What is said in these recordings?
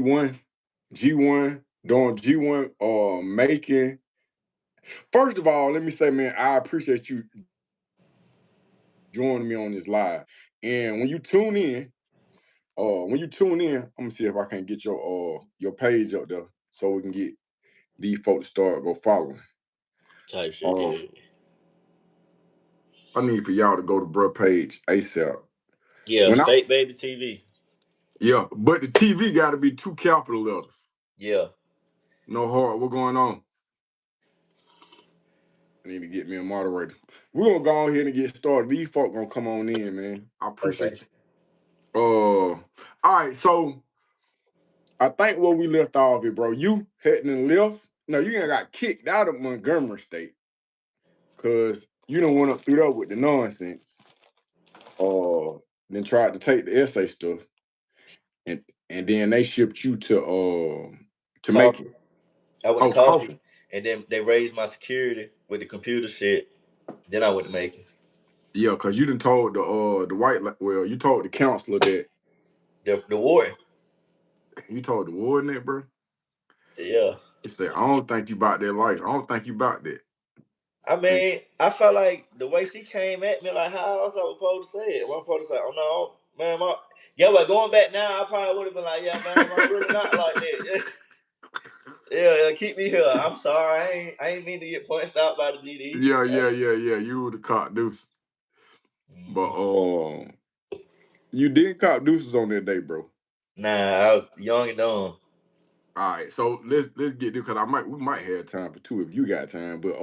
G1, G1, doing G1, making. First of all, let me say, man, I appreciate you joining me on this live. And when you tune in, I'm gonna see if I can get your page up there so we can get these folks to start go following. Type shit, Uh, yeah. I need for y'all to go to bruh page ASAP. Yeah, When I State Baby TV. Yeah, but the TV got to be two capital letters. Yeah. No hard. What going on? I need to get me a moderator. We're gonna go ahead and get started. These folk gonna come on in, man. I Okay. appreciate you. All right, so I think where we left off here, bro. You heading and left. No, you ain't got kicked out of Montgomery State because you don't went up through there with the nonsense. Then tried to take the essay stuff, and then they shipped you to make it. Coffee. I went to Oh, coffee, coffee. and then they raised my security with the computer shit. Then I went to making Yeah, because you done told the white well, you told the counselor that the warden. you told the warden that, bro. Yeah. He said, I don't think you about that life. I don't think you about that. I And mean, I felt like the way she came at me, like how else I was supposed to say it? What I'm supposed to say? Oh no, man, yeah, but going back now, I probably would have been like, yeah, man, I'm really not like that. Yeah, keep me here. I'm sorry, I ain't mean to get punched out by the GD. yeah. You would have caught deuces. But Mhm. you did cop deuces on that day, bro. Nah, I was young and dumb. All right, so let's get this because we might have time for two if you got time. But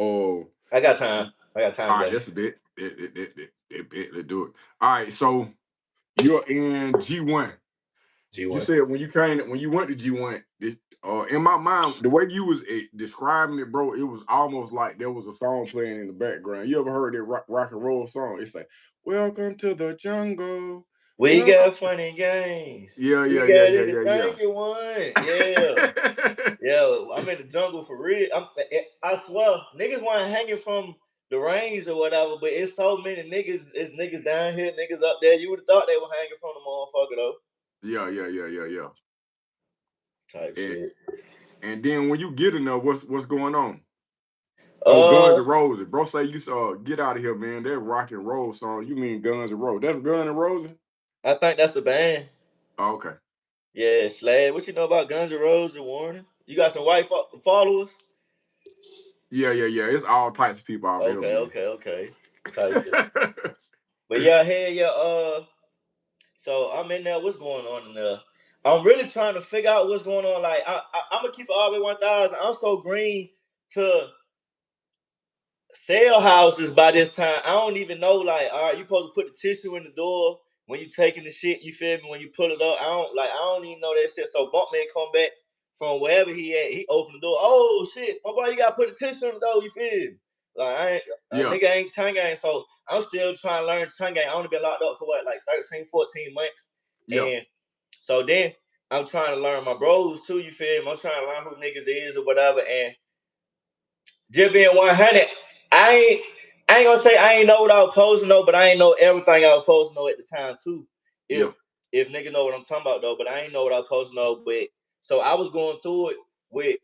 I got time. I got time all right, today. that's a bit. Let's do it. All right, so you're in G1. You G1. said when you went to G1, in my mind, the way you was describing it, bro, it was almost like there was a song playing in the background. You ever heard that rock and roll song? It's like, "Welcome to the jungle." We Welcome. got funny games. Yeah, We yeah, got yeah, yeah, anything you want. Yeah. yeah, Yeah, I'm in the jungle for real. I swear, niggas weren't hanging from the range or whatever, but it's so many niggas. It's niggas down here, niggas up there. You would have thought they were hanging from the motherfucker though. yeah. Type And shit. and then when you get in there, what's going on? Oh, Guns Uh, N' Roses, bro. Say you saw get out of here, man. That rock and roll song. You mean Guns N' Roses? That's Guns N' Roses. I think that's the band. Oh, okay. Yeah, Slad. What you know about Guns N' Roses, Warner? You got some white followers? Yeah. It's all types of people out here, man. Okay. Type shit. But yeah, hey, yeah. So I'm in there. What's going on in there? I'm really trying to figure out what's going on. Like I'm gonna keep it all the way 1,000. I'm so green to sell houses by this time. I don't even know. Like, all right, you supposed to put the tissue in the door when you taking the shit. You feel me? When you pull it up, I don't even know that shit. So Bumpman come back from wherever he at. He opened the door. Oh shit, my boy, you gotta put the tissue in the door. You feel me? Like I ain't a Yeah, nigga ain't tongue game. So I'm still trying to learn tongue game. I only been locked up for what, like 13, 14 months. yeah, And so then I'm trying to learn my bros too, you feel me? I'm trying to learn who niggas is or whatever. And just being 100, I ain't I ain't gonna say I ain't know what I was supposed to know, but I ain't know everything I was supposed to know at the time too. yeah, If nigga know what I'm talking about though, but I ain't know what I was supposed to know. But so I was going through it with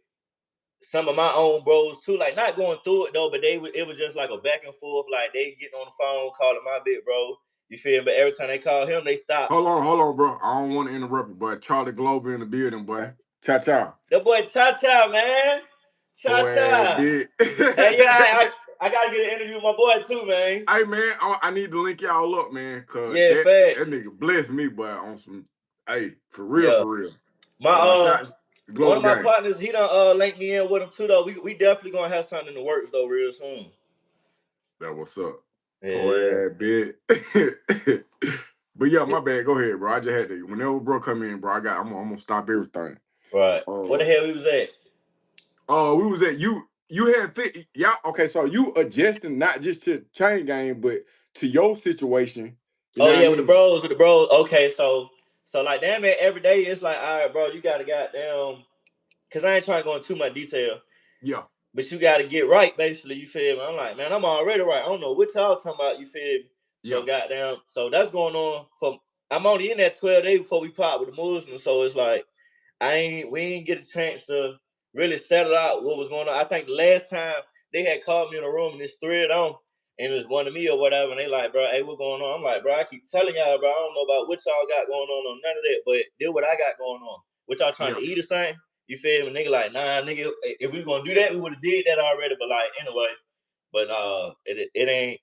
some of my own bros too, like not going through it though, but it was just like a back and forth, like they getting on the phone calling my big bro. You feel me? But every time they call him, they stop. hold on, bro. I don't want to interrupt you, but Charlie Globe in the building, boy. Cha cha. The boy Cha Cha, man. Cha Boy, Cha. big. Hey, yeah, I gotta get an interview with my boy too, man. Hey man, I need to link y'all up, man, cause Yeah, that facts. nigga blessed me, boy, on some. Hey, for real, Yeah. for real. My Shout one Global of my Gang. partners, he done linked me in with him too though. We definitely gonna have something in the works though real soon. That what's up. Yeah. Boy, big. But yeah, Yeah. my bad. Go ahead, bro. I just had to. Whenever bro come in, bro, I'm gonna stop everything. Right. What the Uh, hell we was at? we was at you. You had fit. Yeah. Okay. So you adjusting not just to chain game, but to your situation. You Oh know what I yeah, mean? with the bros. Okay, so like damn it, every day it's like, all right, bro, you gotta goddamn, cause I ain't trying to go into too much detail, Yeah. but you gotta get right, basically, you feel me? I'm like, man, I'm already right. I don't know what y'all talking about, you feel me? So Yeah. goddamn, so that's going on for I'm only in that 12 days before we pop with the Muslims, so it's like we ain't get a chance to really settle out what was going on. I think the last time they had called me in a room and it's 3 of them and it was one of me or whatever, and they like, bro, hey, what's going on? I'm like, bro, I keep telling y'all, bro, I don't know about what y'all got going on none of that, but do what I got going on. What y'all trying to eat or something? You feel me? Nigga like, nah, nigga, if we gonna do that, we would have did that already. But like, anyway, but it ain't.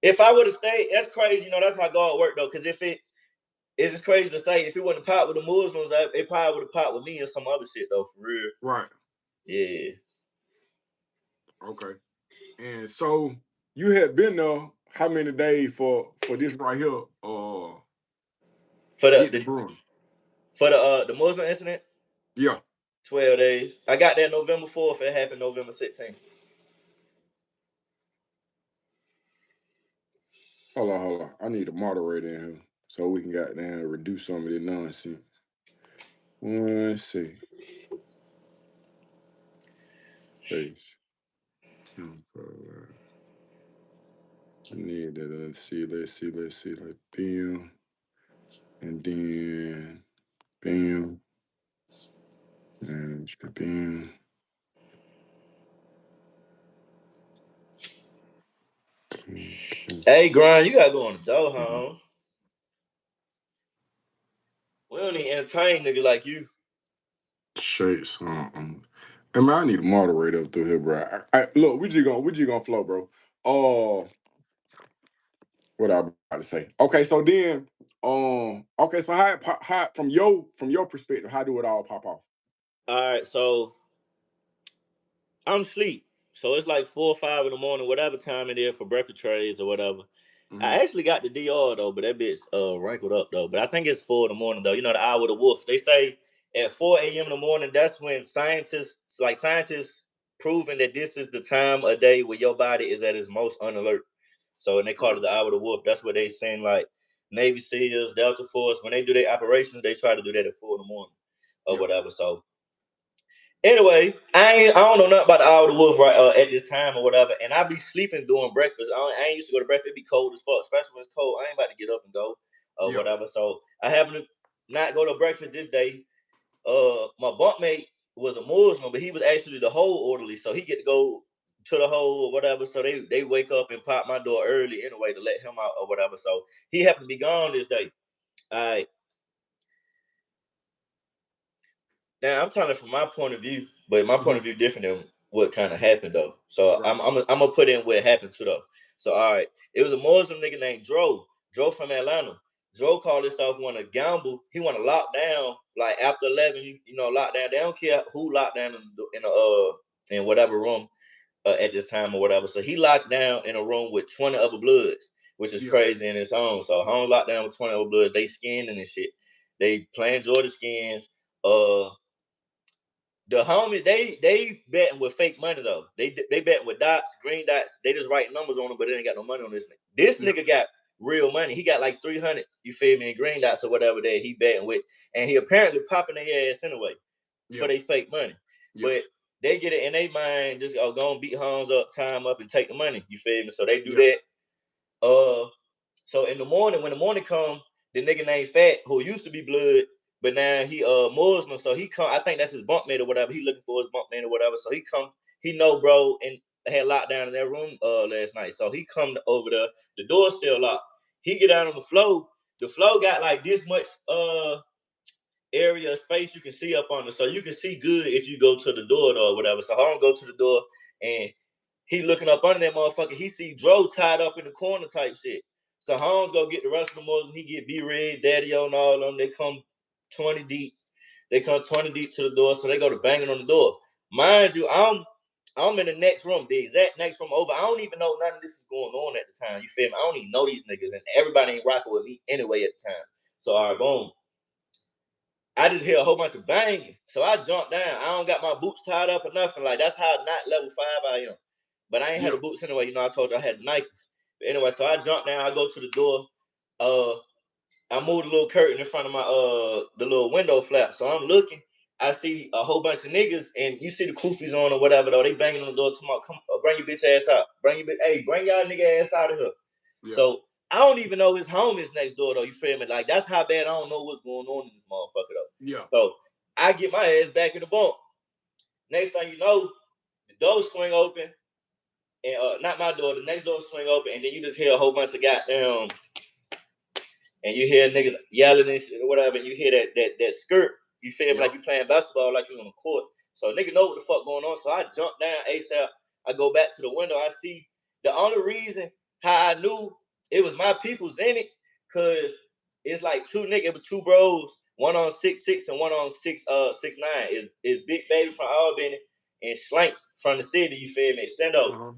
If I would have stayed, that's crazy. You know, that's how God worked though. Because if it's crazy to say, if it wouldn't pop with the Muslims, it probably would have popped with me and some other shit though, for real. Right. Yeah. Okay. And so you had been there how many days for this right here? For the Muslim incident? Yeah. 12 days. I got there November 4th. It happened November 16th. Hold on. I need a moderator in here so we can goddamn reduce some of the nonsense. Let's see. Page. I need that. Let's see. Like bam. And then bam. And bam. Hey, Grind, you gotta go on the door, huh? We don't need entertain niggas like you. Shit, something. I mean, I need a moderator up through here, bro. Look, we just gonna flow, bro. What I about to say? Okay, so then, okay, so how from your perspective, how do it all pop off? All right, so I'm asleep. So it's like 4 or 5 in the morning, whatever time it is for breakfast trays or whatever. Mm-hmm. I actually got the DR though, but that bitch wrinkled up though. But I think it's 4 in the morning though. You know, the hour of the wolf. They say at 4 a.m. in the morning, that's when scientists proving that this is the time of day where your body is at its most unalert. So, and they call it the hour of the wolf. That's what they saying, like Navy SEALs, Delta Force, when they do their operations, they try to do that at 4 in the morning or whatever. So anyway, I don't know nothing about the hour of the wolf right at this time or whatever, and I be sleeping during breakfast. I ain't used to go to breakfast. It be cold as fuck, especially when it's cold. I ain't about to get up and go or whatever. So I happen to not go to breakfast this day. My bunkmate was a Muslim, but he was actually the whole orderly, so he get to go to the hole or whatever. So they wake up and pop my door early anyway to let him out or whatever. So he happened to be gone this day. All right. Now I'm telling from my point of view, but my point of view different than what kind of happened though. So I'm gonna put in what happened too though. So all right, it was a Muslim nigga named Dro from Atlanta. Dro called himself want to gamble. He want to lock down like after 11. You know, lock down. They don't care who locked down in whatever room at this time or whatever. So he locked down in a room with 20 other bloods, which is crazy in its own. So Holmes locked down with 20 other bloods. They skinning and shit. They playing Georgia skins. The homies, they betting with fake money though. They betting with dots, green dots. They just write numbers on them, but they ain't got no money on this nigga. This nigga got real money. He got like 300, you feel me, in green dots or whatever that he betting with. And he apparently popping their ass anyway for their fake money. But they get it in their mind, just go and beat Holmes up, tie him up, and take the money. You feel me? So they do that. So in the morning, when the morning come, the nigga named Fat, who used to be blood, but now he Muslim, so he come. I think that's his bunkmate or whatever. He looking for his bunkmate or whatever. So he come. He know, bro, and had locked down in their room last night. So he come over there. The door's still locked. He get down on the floor. The floor got like this much area of space you can see up on it, so you can see good if you go to the door or whatever. So I don't go to the door, and he looking up under that motherfucker. He see Dro tied up in the corner type shit. So Holmes go get the rest of the Muslims. He get B-Red, Daddy-O, and all of them. They come 20 deep. They come 20 deep to the door, so they go to banging on the door. Mind you, I'm in the next room, the exact next room over. I don't even know none of this is going on at the time. You feel me? I don't even know these niggas, and everybody ain't rocking with me anyway at the time. So all right, boom. I just hear a whole bunch of banging. So I jumped down. I don't got my boots tied up or nothing. Like, that's how not level 5 I am. But I ain't had the boots anyway. You know, I told you I had Nikes. But anyway, so I jumped down. I go to the door. I moved a little curtain in front of my the little window flap. So I'm looking. I see a whole bunch of niggas, and you see the koofies on or whatever, though. They banging on the door. Tomorrow, come, bring your bitch ass out. Bring y'all nigga ass out of here. Yeah. So I don't even know his homies next door, though. You feel me? Like, that's how bad I don't know what's going on in this motherfucker, though. Yeah. So I get my ass back in the bunk. Next thing you know, the door swing open, and not my door, the next door swing open, and then you just hear a whole bunch of goddamn, and you hear niggas yelling and shit or whatever, and you hear that skirt. You feel me? Like you playing basketball, like you on the court. So nigga know what the fuck going on. So I jump down ASAP. I go back to the window. I see the only reason how I knew it was my people's in it, cause it's like two niggas, but two bros, one on 6'6" and one on 6'9". Is Big Baby from Albany and Slank from the city. You feel me? Stand up.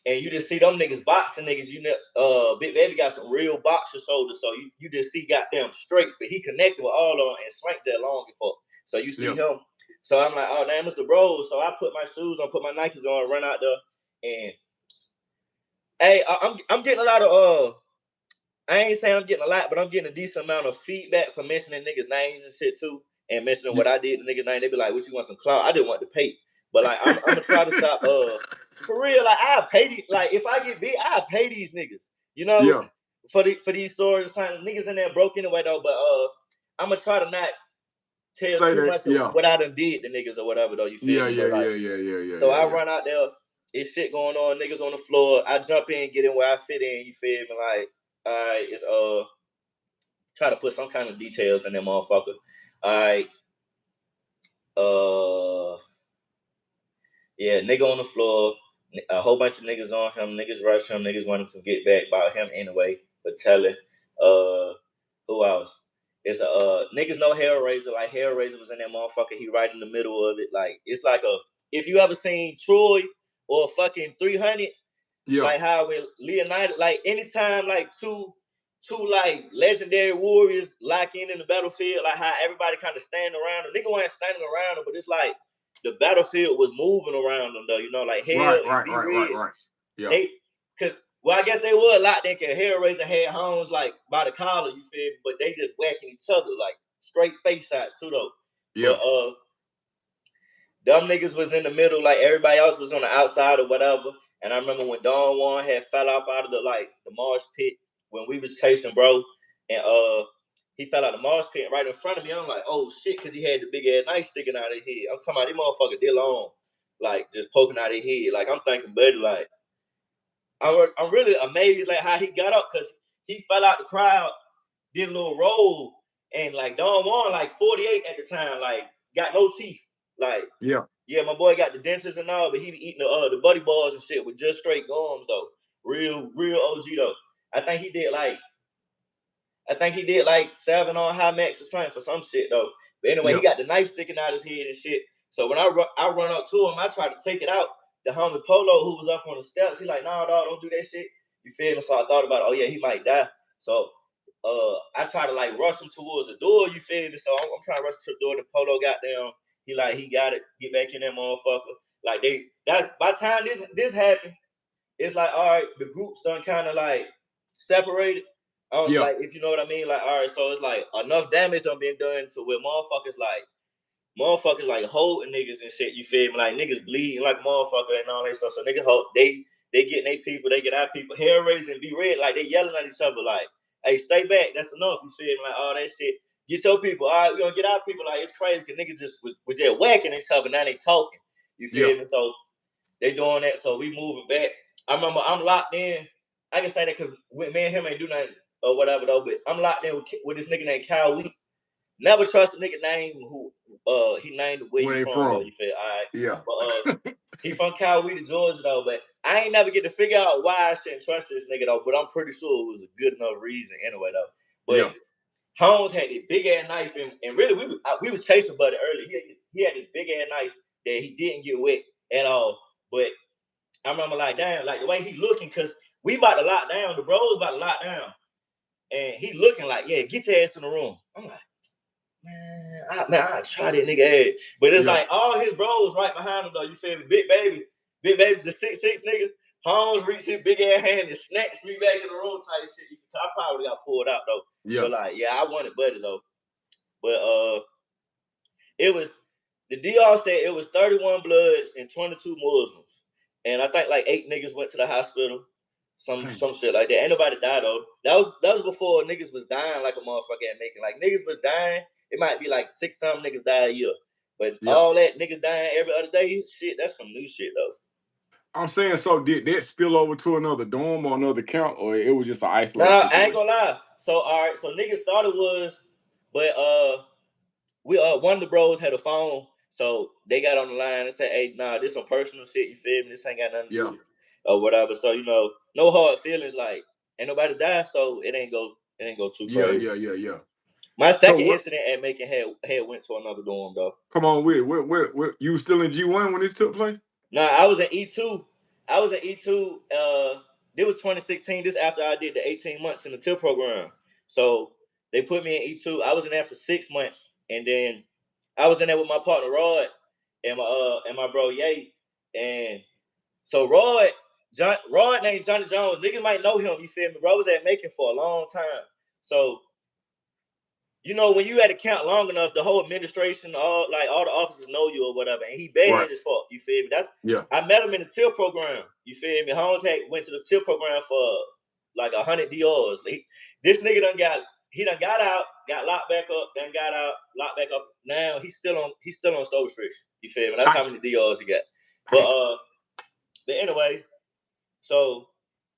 And you just see them niggas boxing niggas. You know, Big Baby got some real boxer shoulders, so you just see goddamn straights, but he connected with all of them and Slank that long before. So you see him. So I'm like, oh damn, Mr. Bros. So I put my shoes on, put my Nikes on, run out there, and hey, I'm getting a lot of I ain't saying I'm getting a lot, but I'm getting a decent amount of feedback for mentioning niggas' names and shit too, and mentioning what I did to niggas' name. They be like, "What you want some clout?" I didn't want to pay, but like I'm gonna try to stop. For real, like I pay these. Like if I get big, I pay these niggas. You know, for these stories. Niggas in there broke anyway though, but I'm gonna try to not tell too much of what I done did to niggas or whatever though. You feel me? Yeah. So I run out there. It's shit going on. Niggas on the floor. I jump in, get in where I fit in. You feel me? Like. It's try to put some kind of details in that motherfucker. Yeah, nigga on the floor, a whole bunch of niggas on him, niggas rush him, niggas wanted to get back about him anyway, for telling. Who else? It's niggas know Hellraiser, like Hellraiser was in that motherfucker, he right in the middle of it. Like it's like if you ever seen Troy or fucking 300, like how when Leonidas, like anytime like two like legendary warriors lock in the battlefield, like how everybody kind of stand around them. Nigga wasn't standing around them, but it's like the battlefield was moving around them though, you know, like Hell and B-Red. Yeah. I guess they were locked in because Hellraiser had homes like by the collar, you feel me? But they just whacking each other like straight face shot too though. Yeah. But them niggas was in the middle, like everybody else was on the outside or whatever. And I remember when Don Juan had fell off out of the marsh pit when we was chasing bro, and he fell out the marsh pit right in front of me. I'm like, oh shit, because he had the big ass knife sticking out of his head. I'm talking about this motherfucker deal on, like just poking out his head. Like I'm thinking, buddy, like I'm really amazed like how he got up because he fell out the crowd, did a little roll, and like Don Juan, like 48 at the time, like got no teeth. Like yeah, my boy got the dentures and all, but he be eating the buddy balls and shit with just straight gums though. Real OG though. I think he did like 7 on high max or something for some shit though. But anyway, he got the knife sticking out his head and shit. So when I run up to him, I try to take it out. The homie Polo who was up on the steps, he like, nah, dog, don't do that shit. You feel me? So I thought about it. Oh yeah, he might die. So I try to like rush him towards the door. You feel me? So I'm trying to rush to the door. The Polo got down. He got it. Get back in that motherfucker. Like by the time this happened, it's like all right, the groups done kind of like separated. I was like, if you know what I mean, like all right, so it's like enough damage done been done to where motherfuckers like holding niggas and shit. You feel me? Like niggas bleeding like motherfucker and all that stuff. So niggas they getting their people, they get our people. Hellraiser and B-Red, like they yelling at each other like, hey, stay back. That's enough. You feel me? Like all that shit. Get your people. All right, we gonna get our people. Like it's crazy because niggas just was just whacking each other. Now they talking. You feel me? So they doing that. So we moving back. I remember I'm locked in. I can say that because me and him ain't do nothing or whatever though. But I'm locked in with this nigga named Kyle Wheat. Never trust a nigga name who he named where he from. Though, you feel? All right. Yeah. But he from Coweta, Georgia though. But I ain't never get to figure out why I shouldn't trust this nigga though. But I'm pretty sure it was a good enough reason anyway though. But Holmes had this big ass knife and really we was chasing Buddy early. He had this big ass knife that he didn't get wet at all. But I remember like damn, like the way he looking because we about to lock down. The bros about to lock down, and he looking like yeah, get your ass in the room. I'm like. Man, I try that nigga ass. But it's like all his bros right behind him though. You feel me? Big baby, the 6'6" nigga. Holmes reached his big ass hand and snatched me back in the room type shit. I probably got pulled out though. Yeah. But like, yeah, I wanted Buddy though. But it was the DR said it was 31 Bloods and 22 Muslims. And I think like 8 niggas went to the hospital. Some shit like that. Ain't nobody died though. That was before niggas was dying like a motherfucker at making. Like niggas was dying. it might be like 6-something niggas die a year. But all that niggas dying every other day, shit, that's some new shit though. I'm saying, so did that spill over to another dorm or another count, or it was just an isolated Nah, situation? I ain't gonna lie. So all right, so niggas thought it was, but we one of the bros had a phone, so they got on the line and said, "Hey, nah, this some personal shit. You feel me? This ain't got nothing to do with it, or whatever." So no hard feelings. Like ain't nobody die, so it ain't go too crazy. Yeah. My second incident at Macon had went to another dorm though. Come on, where you was still in G1 when this took place? Nah, I was in E2. It was 2016. This after I did the 18 months in the TIL program. So they put me in E2. I was in there for 6 months, and then I was in there with my partner Rod and my bro Ye. And so Rod named Johnny Jones. Niggas might know him. You feel me? Bro was at Macon for a long time. So when you at a camp long enough, the whole administration, all the officers know you or whatever, and he bad as fuck. You feel me? I met him in the TIL program. You feel me? Holmes went to the TIL program for like 100 DRs. This nigga done got out, got locked back up, then got out, locked back up. Now he's still on store restriction. You feel me? That's how many DRs he got. But anyway, so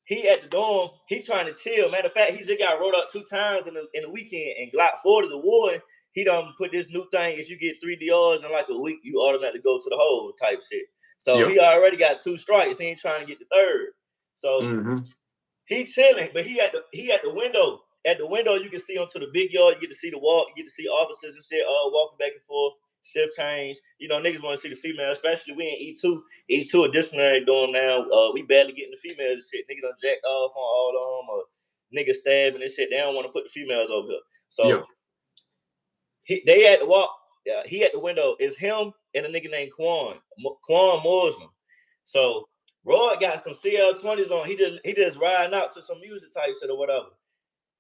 he at the dorm, he trying to chill. Matter of fact, he just got rolled up 2 times in the weekend. And Glock 40, the warden, he done put this new thing. If you get 3 DRs in like a week, you automatically go to the hole type shit. So he already got 2 strikes. He ain't trying to get the 3rd. So he chilling, but he at the window. At the window, you can see onto the big yard. You get to see the walk. You get to see officers and shit walking back and forth. Shift change. Niggas want to see the female, especially we in E2. E2 a disciplinary dorm now. We barely getting the females and shit. Niggas done jacked off on all of them, or niggas stabbing and shit. They don't want to put the females over here. So they at the walk. He at the window. It's him and a nigga named Quan Muslim. So Roy got some CL20s on. He just riding out to some music type shit or whatever.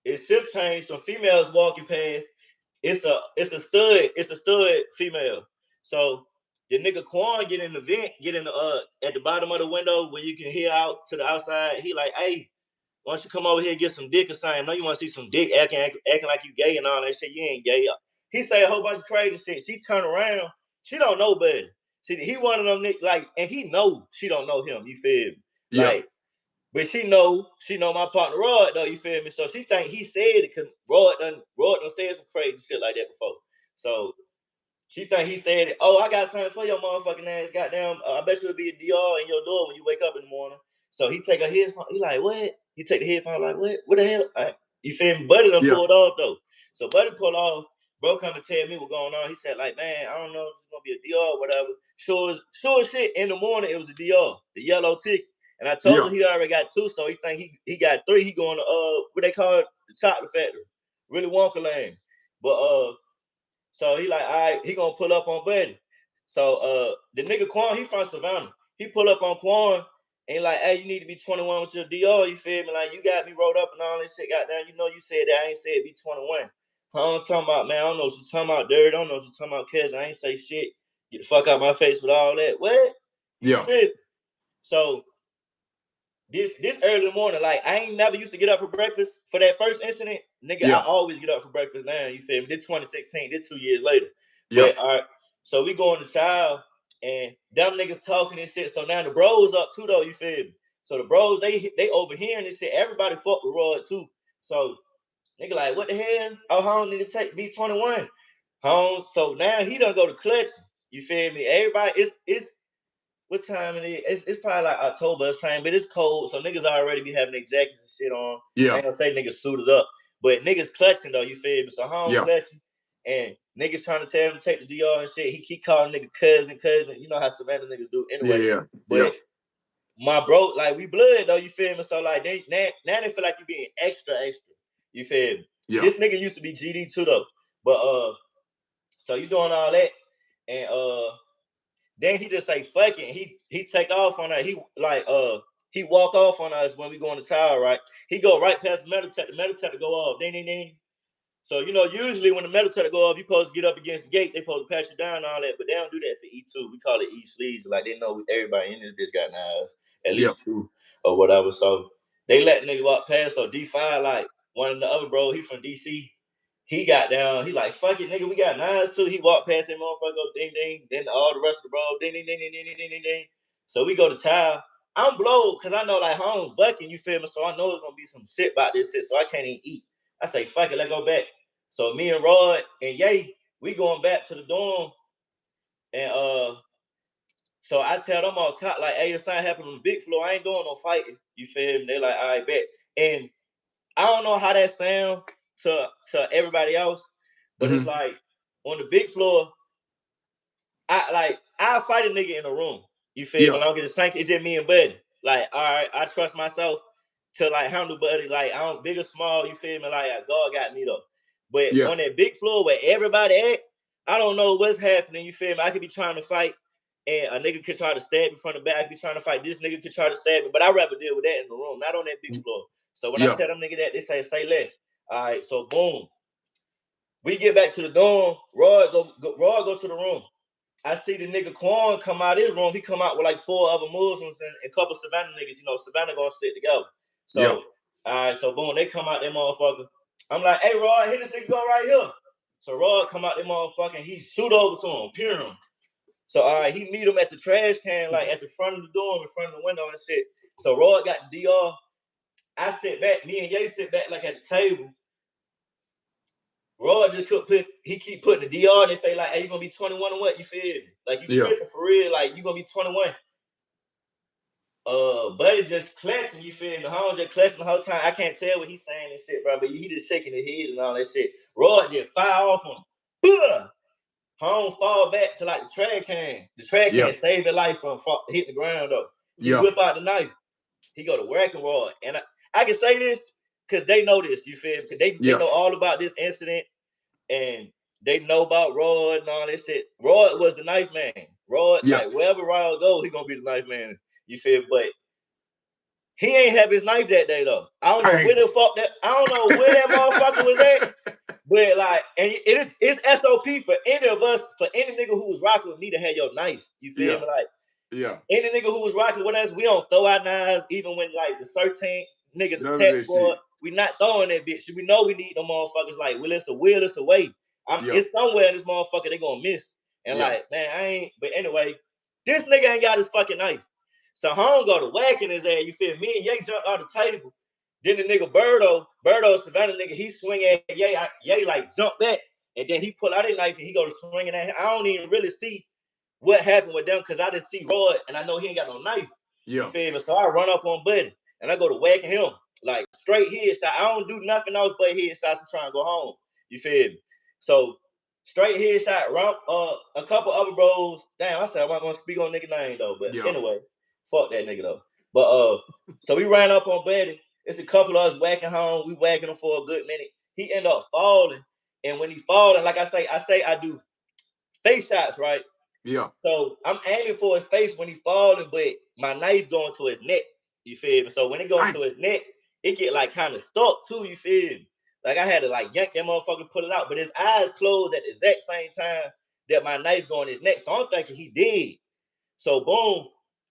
It's shift change. Some females walking past. It's a stud female. So the nigga Quan get in the vent, at the bottom of the window where you can hear out to the outside. He like, hey, why don't you come over here and get some dick or something? I know you want to see some dick acting like you gay and all that shit. You ain't gay. He say a whole bunch of crazy shit. She turn around. She don't know better. See, he one of them niggas, and he know she don't know him. You feel me? But she know my partner Rod though, you feel me? So she think he said it because Rod done said some crazy shit like that before. So she think he said it. Oh, I got something for your motherfucking ass. Goddamn, I bet you'll be a DR in your door when you wake up in the morning. So he take her headphone. He like, what? He take the headphone like, what? What the hell? You feel me? Buddy done pulled off though. So Buddy pulled off. Bro come and tell me what's going on. He said like, man, I don't know if it's gonna be a DR or whatever. Sure shit. In the morning it was a DR, the yellow ticket. And I told him he already got 2, so he think he got 3. He going to what they call it, the chocolate factory, Willy Wonka Lane. But so he like, all right, he gonna pull up on Buddy. So the nigga Quan, he from Savannah. He pull up on Quan and he like, hey, you need to be 21 with your DR. You feel me? Like you got me rolled up and all this shit. Goddamn, you said that. I ain't said be 21. I'm talking about, man. I don't know what you're talking about, Dirty. I don't know what you're talking about, cuz I ain't say shit. Get the fuck out my face with all that. What? Yeah. So this early in the morning, like I ain't never used to get up for breakfast. For that first incident, nigga, I always get up for breakfast now. You feel me? This 2016, this 2 years later. But all right, so we go in the child and them niggas talking and shit. So now the bros up too though, you feel me? So the bros, they overhearing this shit. Everybody fuck with Rod too. So nigga like, what the hell? Oh, home nigga take B21. Home. So now he done go to clutching. You feel me? Everybody, it's what time it is? It's probably like October time, but it's cold, so niggas already be having their jackets and shit on. I ain't gonna say niggas suited up, but niggas clutching though, you feel me? So home clutching, and niggas trying to tell him to take the DR and shit. He keep calling nigga cousin. You know how Savannah niggas do anyway. But my bro, like we blood though, you feel me? So like now they feel like you being extra. You feel me? This nigga used to be GD too though, but so you doing all that, and then he just say fuck it. He take off on us. He walk off on us when we go in the tower, right? He go right past the metal detector go off. Ding. So usually when the metal detector go off, you supposed to get up against the gate. They supposed to pat you down and all that, but they don't do that for E2. We call it E sleeves. Like they know everybody in this bitch got knives, at least 2 or whatever. So they let nigga walk past. So D5, like one of the other bro, he from DC. he got down. He like, fuck it, nigga, we got 9s too. He walked past that motherfucker, go ding ding. Then all the rest of the bro, ding ding ding ding ding ding ding ding. So we go to child. I'm blowed because I know like home's bucking, you feel me? So I know it's gonna be some shit about this shit. So I can't even eat. I say, fuck it, let's go back. So me and Rod and Ye, we going back to the dorm. And so I tell them on top, like, hey, if something happened on the big floor, I ain't doing no fighting. You feel me? They like, all right, bet. And I don't know how that sound to everybody else, but it's like on the big floor, I'll fight a nigga in the room. You feel me? I don't get the sanction, it's just me and Buddy. Like, all right, I trust myself to like handle Buddy. Like, I don't big or small, you feel me? Like God got me though. But on that big floor where everybody at, I don't know what's happening. You feel me? I could be trying to fight, and a nigga could try to stab me from the back. I could be trying to fight. This nigga could try to stab me, but I'd rather deal with that in the room, not on that big floor. So when I tell them nigga that, they say less. All right, so boom. We get back to the dorm. Rod go to the room. I see the nigga Quan come out of his room. He come out with like 4 other Muslims and a couple Savannah niggas. You know, Savannah gonna stick together. So, all right, so boom, they come out that motherfucker. I'm like, hey, Rod, here this nigga go right here. So Rod come out that motherfucker and he shoot over to him, peer him. So, all right, he meet him at the trash can, like at the front of the dorm, in front of the window and shit. So Rod got the DR. I sit back, me and Ye sit back like at the table. Rod just keep putting the DR in their face, like, hey, you gonna be 21 or what? You feel me? Like, you tripping for real, like, you gonna be 21. Buddy just clutching, you feel me? Home just clutching the whole time. I can't tell what he's saying and shit, bro, but he just shaking his head and all that shit. Rod just fire off him. Home fall back to like the trash can. The trash can saved his life from hitting the ground though. He whip out the knife. He go to whacking Rod. And I can say this because they know this, you feel me? Because they know all about this incident and they know about Rod and all that shit. Rod was the knife man. Rod, like wherever Rod go, he gonna be the knife man. You feel me? But he ain't have his knife that day though. I don't know where the fuck that. I don't know where that motherfucker was at. But like, and it's SOP for any of us, for any nigga who was rocking with me to have your knife. You feel me? Like, any nigga who was rocking with us, we don't throw our knives even when like the 13th nigga the tech squad. We not throwing that bitch. We know we need them motherfuckers. Like, it's a will, it's a way. It's somewhere in this motherfucker they gonna miss. And like, man, I ain't. But anyway, this nigga ain't got his fucking knife. So Home go to whacking his ass. You feel me? And Ye jumped out the table. Then the nigga Birdo Savannah nigga, he swing at Ye. Ye like jump back, and then he pull out his knife and he go to swinging at him. I don't even really see what happened with them because I didn't see Rod and I know he ain't got no knife. You feel me? So I run up on Buddy and I go to whacking him like straight headshot. I don't do nothing else but headshots to try and go home. You feel me? So straight headshot. A couple other bros. Damn, I said I'm not gonna speak on nigga name though. But anyway, fuck that nigga though. But so we ran up on Buddy. It's a couple of us whacking home. We whacking him for a good minute. He end up falling, and when he falling, like I say I do face shots, right? So I'm aiming for his face when he falling, but my knife going to his neck. You feel me? So when it goes to his neck, it get like kind of stuck too. You feel me? Like I had to like yank that motherfucker, pull it out, but his eyes closed at the exact same time that my knife going his neck. So I'm thinking he dead. So boom,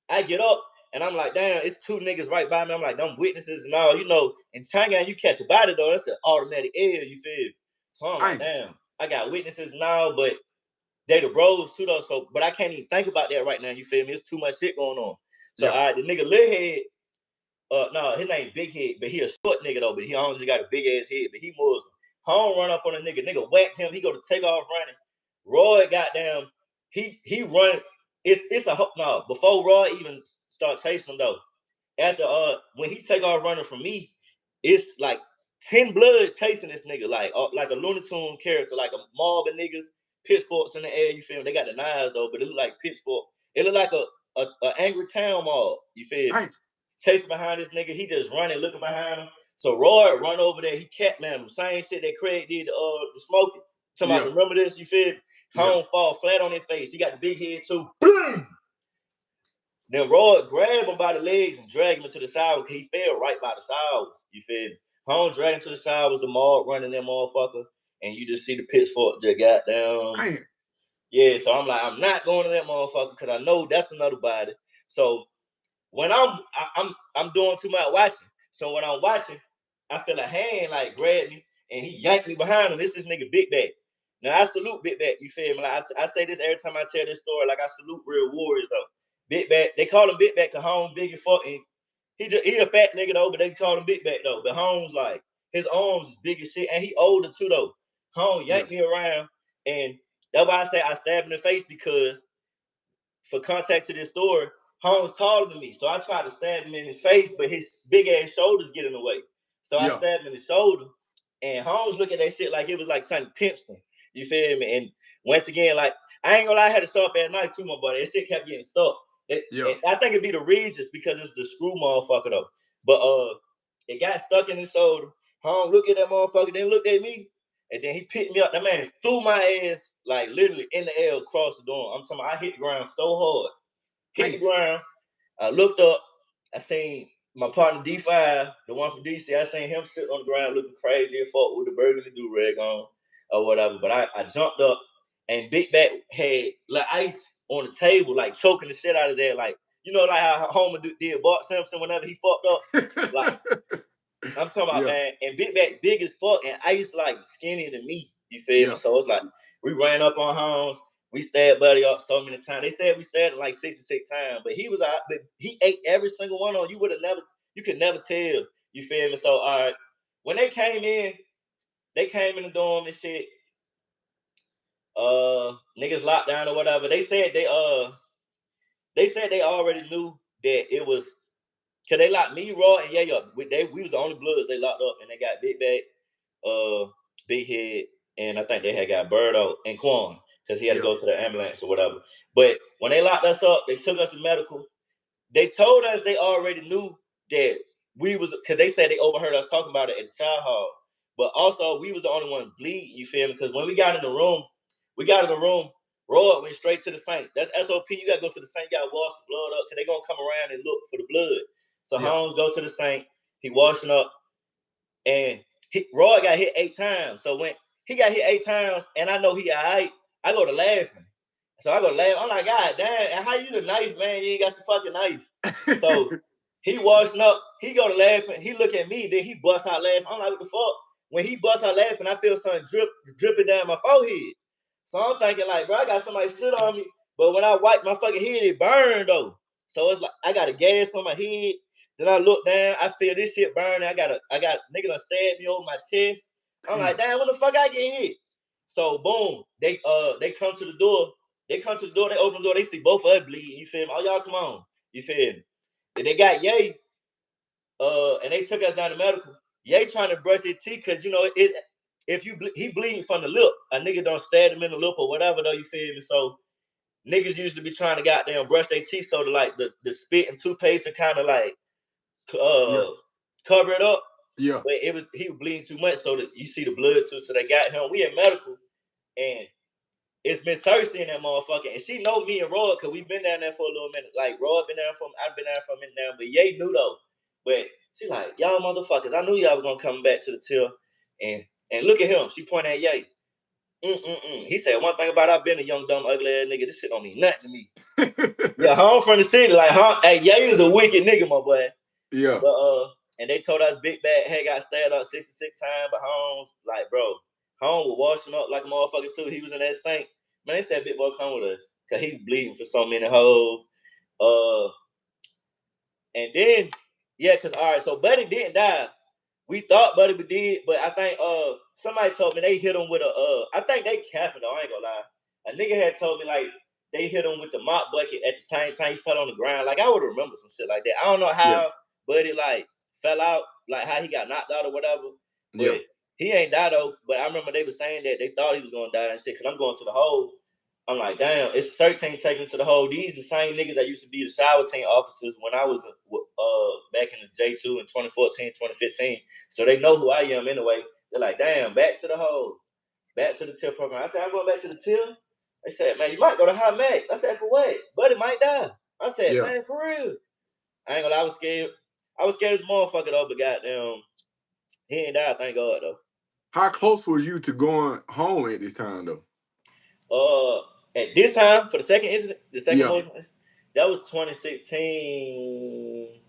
I get up and I'm like, damn, it's 2 niggas right by me. I'm like, them witnesses and all, you know. In China, you catch a body though, that's an automatic L. You feel me? So I'm like, damn, I got witnesses now, but they the bros too though. So, but I can't even think about that right now. You feel me? It's too much shit going on. So, all right, the nigga Lil Head. No, his name Big Head, but he a short nigga though. But he always got a big ass head. But he Muslim. Home run up on a nigga. Nigga whack him. He go to take off running. Roy goddamn. He run. It's a no. Before Roy even start chasing him though. After when he take off running from me, it's like 10 bloods chasing this nigga like a Looney Tune character, like a mob of niggas. Pitchforks in the air, you feel me? They got the knives though, but it look like pitchfork. It look like a angry town mob, you feel me? Chasing behind this nigga, he just running, looking behind him. So Roy run over there, he catman him. Same shit that Craig did the smoking. Talking about, remember this, you feel me? Home fall flat on his face. He got the big head too. Boom! Then Roy grabbed him by the legs and dragged him into the sidewalk. He fell right by the sidewalks, you feel me? Home dragged him to the sidewalks, the mob running that motherfucker. And you just see the pitchfork just got down. Yeah, so I'm like, I'm not going to that motherfucker because I know that's another body. So when I'm doing too much watching. So when I'm watching, I feel a hand like grab me, and he yanked me behind him. This nigga Big Back. Now I salute Big Back. You feel me? Like I say this every time I tell this story. Like I salute real warriors though. Big Back. They call him Big Back because Home big and fuck. And he a fat nigga though, but they call him Big Back though. But Home's like his arms is big as shit, and he older too though. Home yanked me around, and that's why I say I stabbed him in the face because, for context to this story, Holmes taller than me, so I tried to stab him in his face, but his big ass shoulders get in the way. So I stabbed him in the shoulder, and Holmes looked at that shit like it was like something pinched him. You feel me? And once again, like I ain't gonna lie, I had to stop at night too, my buddy. That shit kept getting stuck. And I think it'd be the Regis because it's the screw motherfucker though. But it got stuck in his shoulder. Holmes looked at that motherfucker, then looked at me, and then he picked me up. That man threw my ass like literally in the air across the dorm. I'm talking about I hit the ground so hard. Hit the ground. I looked up. I seen my partner D5, the one from DC. I seen him sitting on the ground looking crazy as fuck with the burgundy do-rag on or whatever. But I jumped up, and Big Back had like ice on the table, like choking the shit out of his ass. Like, you know, like how Homer did Bart Simpson whenever he fucked up. Like, I'm talking about, man, and Big Back big as fuck, and Ice like skinny than me. You feel me? So it's like we ran up on Holmes. We stabbed Buddy up so many times. They said we stabbed him like 66 times, but he was out. But he ate every single one on. You could never tell. You feel me? So all right, when they came in the dorm and shit. Niggas locked down or whatever. They said they already knew that it was. Cause they locked me, Raw, and yeah, we was the only Bloods they locked up, and they got Big Back, Big Head, and I think they had got Birdo and Quan, because he had to go to the ambulance or whatever. But when they locked us up, they took us to medical. They told us they already knew that we was, because they said they overheard us talking about it at the child hall. But also, we was the only ones bleeding, you feel me? Because when we got in the room, Roy went straight to the sink. That's SOP. You got to go to the sink. You got to wash the blood up, because they're going to come around and look for the blood. So Holmes go to the sink. He washing up, and Roy got hit 8 times. So when he got hit 8 times, and I know he all right, I go to laughing. So I go to laugh. I'm like, God damn, and how you the knife, man? You ain't got your fucking knife. So he washing up. He go to laughing. He look at me. Then he bust out laughing. I'm like, what the fuck? When he bust out laughing, I feel something dripping down my forehead. So I'm thinking like, bro, I got somebody sit on me. But when I wipe my fucking head, it burned though. So it's like I got a gas on my head. Then I look down, I feel this shit burning. I got nigga done stabbed me over my chest. I'm like, damn, when the fuck I get hit? So boom, they come to the door. They come to the door, they open the door, they see both of us bleeding. You feel me? Oh, y'all come on. You feel me? And they got Ye, and they took us down to medical. Ye trying to brush his teeth, because you know if he bleeding from the lip, a nigga don't stab him in the lip or whatever though, you feel me? So niggas used to be trying to goddamn brush their teeth so to like the spit and toothpaste to kind of like cover it up. Yeah. But he was bleeding too much, so that you see the blood too. So they got him. We in medical, and it's Miss Cersei in that motherfucker, and she know me and Roy because we've been down there for a little minute. Like Roy been there I've been there for a minute now, but Ye knew though. But she like, y'all motherfuckers, I knew y'all was gonna come back to the till, and look at him. She pointed at Ye. He said one thing about I've been a young dumb ugly ass nigga. This shit don't mean nothing to me. Yeah, home from the city, like hey, Ye is a wicked nigga, my boy. Yeah. But and they told us Big Bad had got stabbed up 66 times, but Holmes, like, bro, Holmes was washing up like a motherfucker too. He was in that sink. Man, they said Big Boy come with us, cause he bleeding for so many hoes. And then, yeah, cause all right, so Buddy didn't die. We thought Buddy did, but I think somebody told me they hit him with I think they capping though, I ain't gonna lie. A nigga had told me like they hit him with the mop bucket at the same time he fell on the ground. Like I would remember some shit like that. I don't know how Buddy like fell out, like how he got knocked out or whatever. But he ain't died though. But I remember they were saying that they thought he was gonna die and shit. Cause I'm going to the hole. I'm like, damn, it's 13 taking to the hole. These the same niggas that used to be the shower team officers when I was back in the J2 in 2014, 2015. So they know who I am anyway. They're like, damn, back to the hole. Back to the TIL program. I said, I'm going back to the TIL. They said, man, you might go to high Mac. I said, for what? Buddy might die. I said, man, for real. I ain't gonna lie, I was scared. I was scared as a motherfucker though, but goddamn, he ain't died, thank God though. How close was you to going home at this time though? At this time, for the second incident, that was 2016.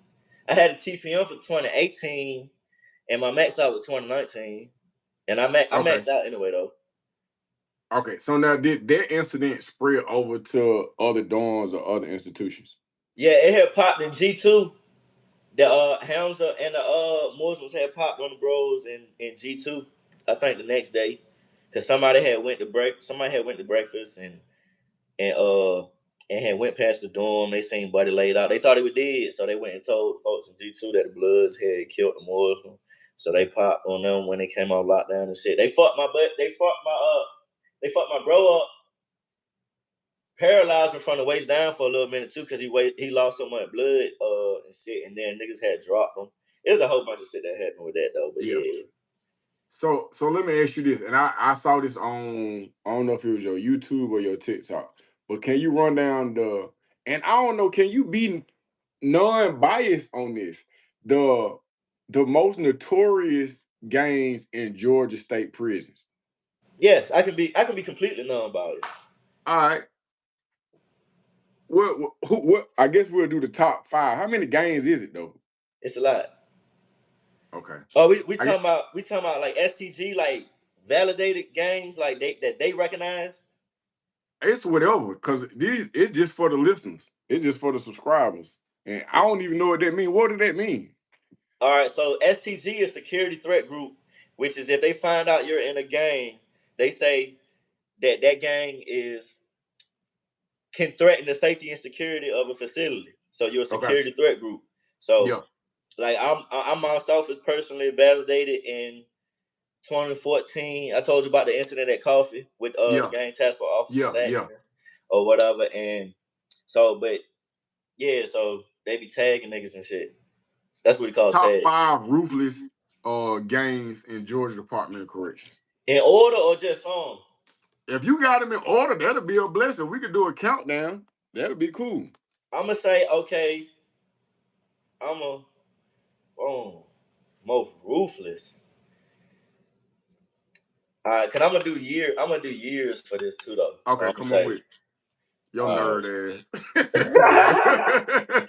I had a TPM for 2018, and my max out was 2019. And I maxed out anyway though. Okay, so now did that incident spread over to other dorms or other institutions? Yeah, it had popped in G2. The Hamza and the Muslims had popped on the bros in G2. I think the next day, cause somebody had went to breakfast and had went past the dorm. They seen Buddy laid out. They thought he was dead, so they went and told folks in G2 that the Bloods had killed the Muslim. So they popped on them when they came off lockdown and shit. They fucked my bro up, paralyzed him from the waist down for a little minute too, because he lost so much blood and shit, and then niggas had dropped him. There's a whole bunch of shit that happened with that though, but yeah. So let me ask you this, and I saw this on, I don't know if it was your YouTube or your TikTok, but can you run down and I don't know, can you be non-biased on this? The most notorious gangs in Georgia state prisons. Yes, I can be completely non-biased. All right. What? I guess we'll do the top 5. How many gangs is it though? It's a lot. Okay. Oh, we talking about like STG, like validated gangs, like they recognize. It's whatever, because it's just for the listeners. It's just for the subscribers. And I don't even know what that means. What does that mean? All right, so STG is security threat group, which is if they find out you're in a gang, they say that gang can threaten the safety and security of a facility. So you're a security threat group. So like I'm myself is personally validated in 2014. I told you about the incident at Coffee with the gang task force officer Saxon or whatever. And so, but yeah, so they be tagging niggas and shit. That's what we call top tag. 5 ruthless gangs in Georgia Department of Corrections. In order or just some? If you got them in order, that'll be a blessing. We could do a countdown. That'll be cool. I'm gonna say, okay, most ruthless. All right, cause I'm gonna do years for this too though. Okay, so come on with your nerd ass.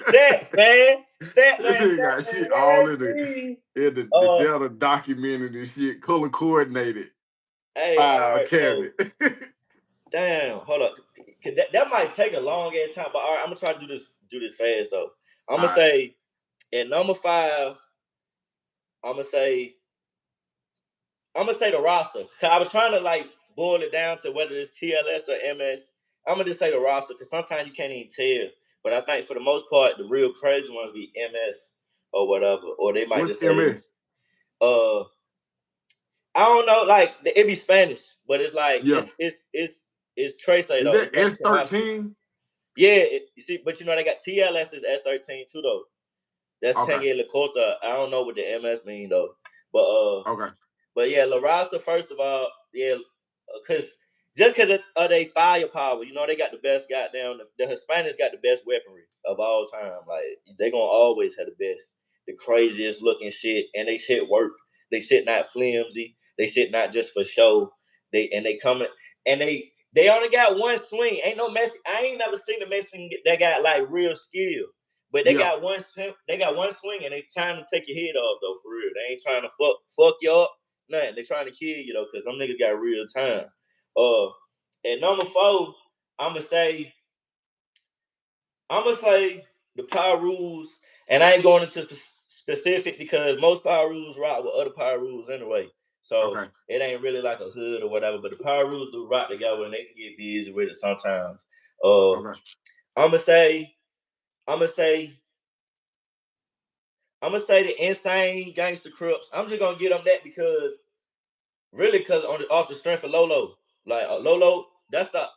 Stats, man. This got shit all in the data documented and shit, color coordinated. Hey, file cabinet. Damn, hold up. That might take a long ass time, but all right, I'm gonna try to do this fast though. I'm gonna say at number 5, I'm gonna say the roster. I was trying to like boil it down to whether it's TLS or MS. I'm gonna just say the roster because sometimes you can't even tell. But I think for the most part, the real crazy ones be MS or whatever, or they might just say MS. I don't know, like it be Spanish, but it's like it's Trace though. Is that S13? Yeah, you see, but you know they got TLS is S13 too though. That's Tengue Lakota. I don't know what the MS mean though, but but yeah, La Raza, first of all, yeah, because just because of their firepower, you know they got the best goddamn. The Hispanics got the best weaponry of all time. Like they gonna always have the best, the craziest looking shit, and they shit work. They shit not flimsy. They shit not just for show. They coming and they only got one swing. Ain't no Mexican. I ain't never seen a Mexican that got like real skill. But they got one swing and they trying to take your head off though, for real. They ain't trying to fuck you up. Nothing. They trying to kill you though, because them niggas got real time. At number 4, I'ma say the power rules, and I ain't going into specific because most power rules rock with other power rules anyway. So it ain't really like a hood or whatever, but the power rules do rock together and they can get busy with it sometimes. I'ma say the insane gangster Crips. I'm just gonna get them that because off the strength of Lolo. Like Lolo, that's the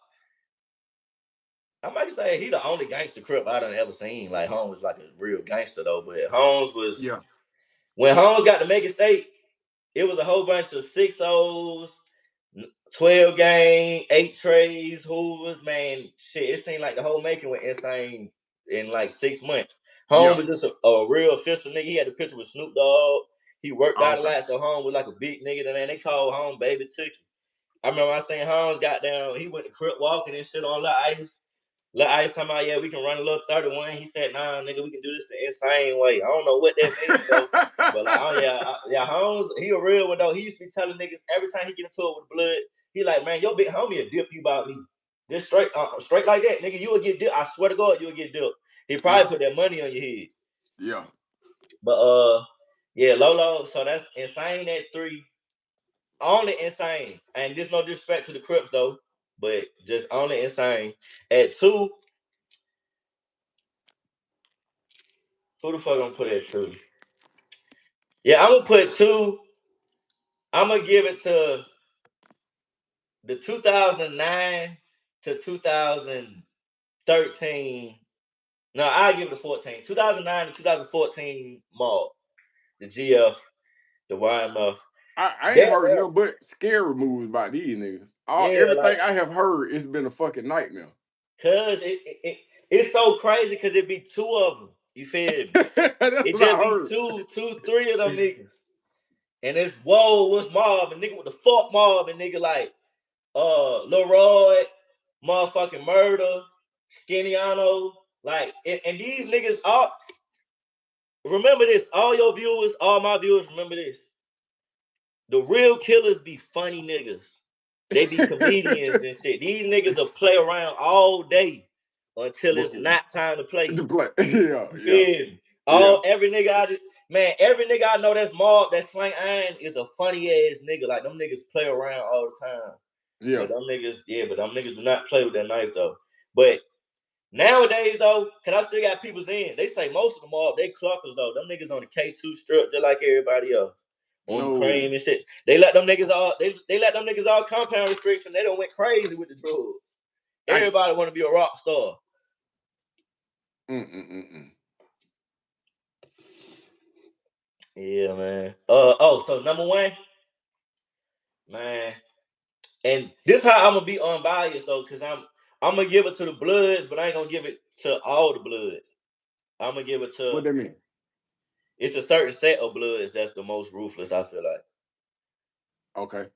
I might say he the only gangster Crip I done ever seen. Like Holmes was like a real gangster though, but Holmes was when Holmes got to Mega State, it was a whole bunch of 6-0s, 12 gang, 8 trays, Hoovers, man. Shit, it seemed like the whole making went insane in like 6 months. Holmes was just a real official nigga. He had a picture with Snoop Dogg. He worked out a lot, so Holmes was like a big nigga. And they called Holmes Baby Tookie. I remember I seen Holmes got down. He went to Crip walking and shit on the ice. Lil Ice talking about, yeah, we can run a little 31. He said, nah, nigga, we can do this the insane way. I don't know what that means, though. But, like, Holmes, he a real one, though. He used to be telling niggas every time he get into it with Blood, he like, man, your big homie will dip you about me. Just straight like that, nigga, you will get dipped. I swear to God, you will get dipped. He probably put that money on your head. Yeah. But, yeah, Lolo, so that's insane at 3. Only insane. And there's no disrespect to the Crips, though. But just only insane. At 2, who the fuck gonna put at 2? Yeah, I'm gonna put 2. I'm gonna give it to the 2009 to 2013. No, I'll give it a 14. 2009 to 2014 Mob. The GF, the YMF. I ain't heard nothing but scary movies about these niggas. Everything I have heard, it's been a fucking nightmare. Cause it's so crazy because it be 2 of them. You feel me? That's it what I just heard. be 3 of them niggas. And it's what's Mob and nigga with the fuck Mob and nigga like Leroy, motherfucking Murder, Skinniano, like and these niggas all remember this. All your viewers, all my viewers, remember this. The real killers be funny niggas. They be comedians and shit. These niggas will play around all day until it's not time to play. Yeah. Every nigga every nigga I know that's Mob, that Slang Iron is a funny ass nigga. Like them niggas play around all the time. Yeah. But them niggas do not play with that knife though. But nowadays though, cause I still got people's in. They say most of them Mob, they cluckers though. Them niggas on the K2 strip just like everybody else. On the cream and shit. They let them niggas all compound restriction. They done went crazy with the drugs. Everybody want to be a rock star. Yeah, man. So number 1, man. And this how I'm gonna be unbiased though, cause I'm gonna give it to the Bloods, but I ain't gonna give it to all the Bloods. I'm gonna give it to. What that mean? It's a certain set of Bloods that's the most ruthless. I feel like. Okay.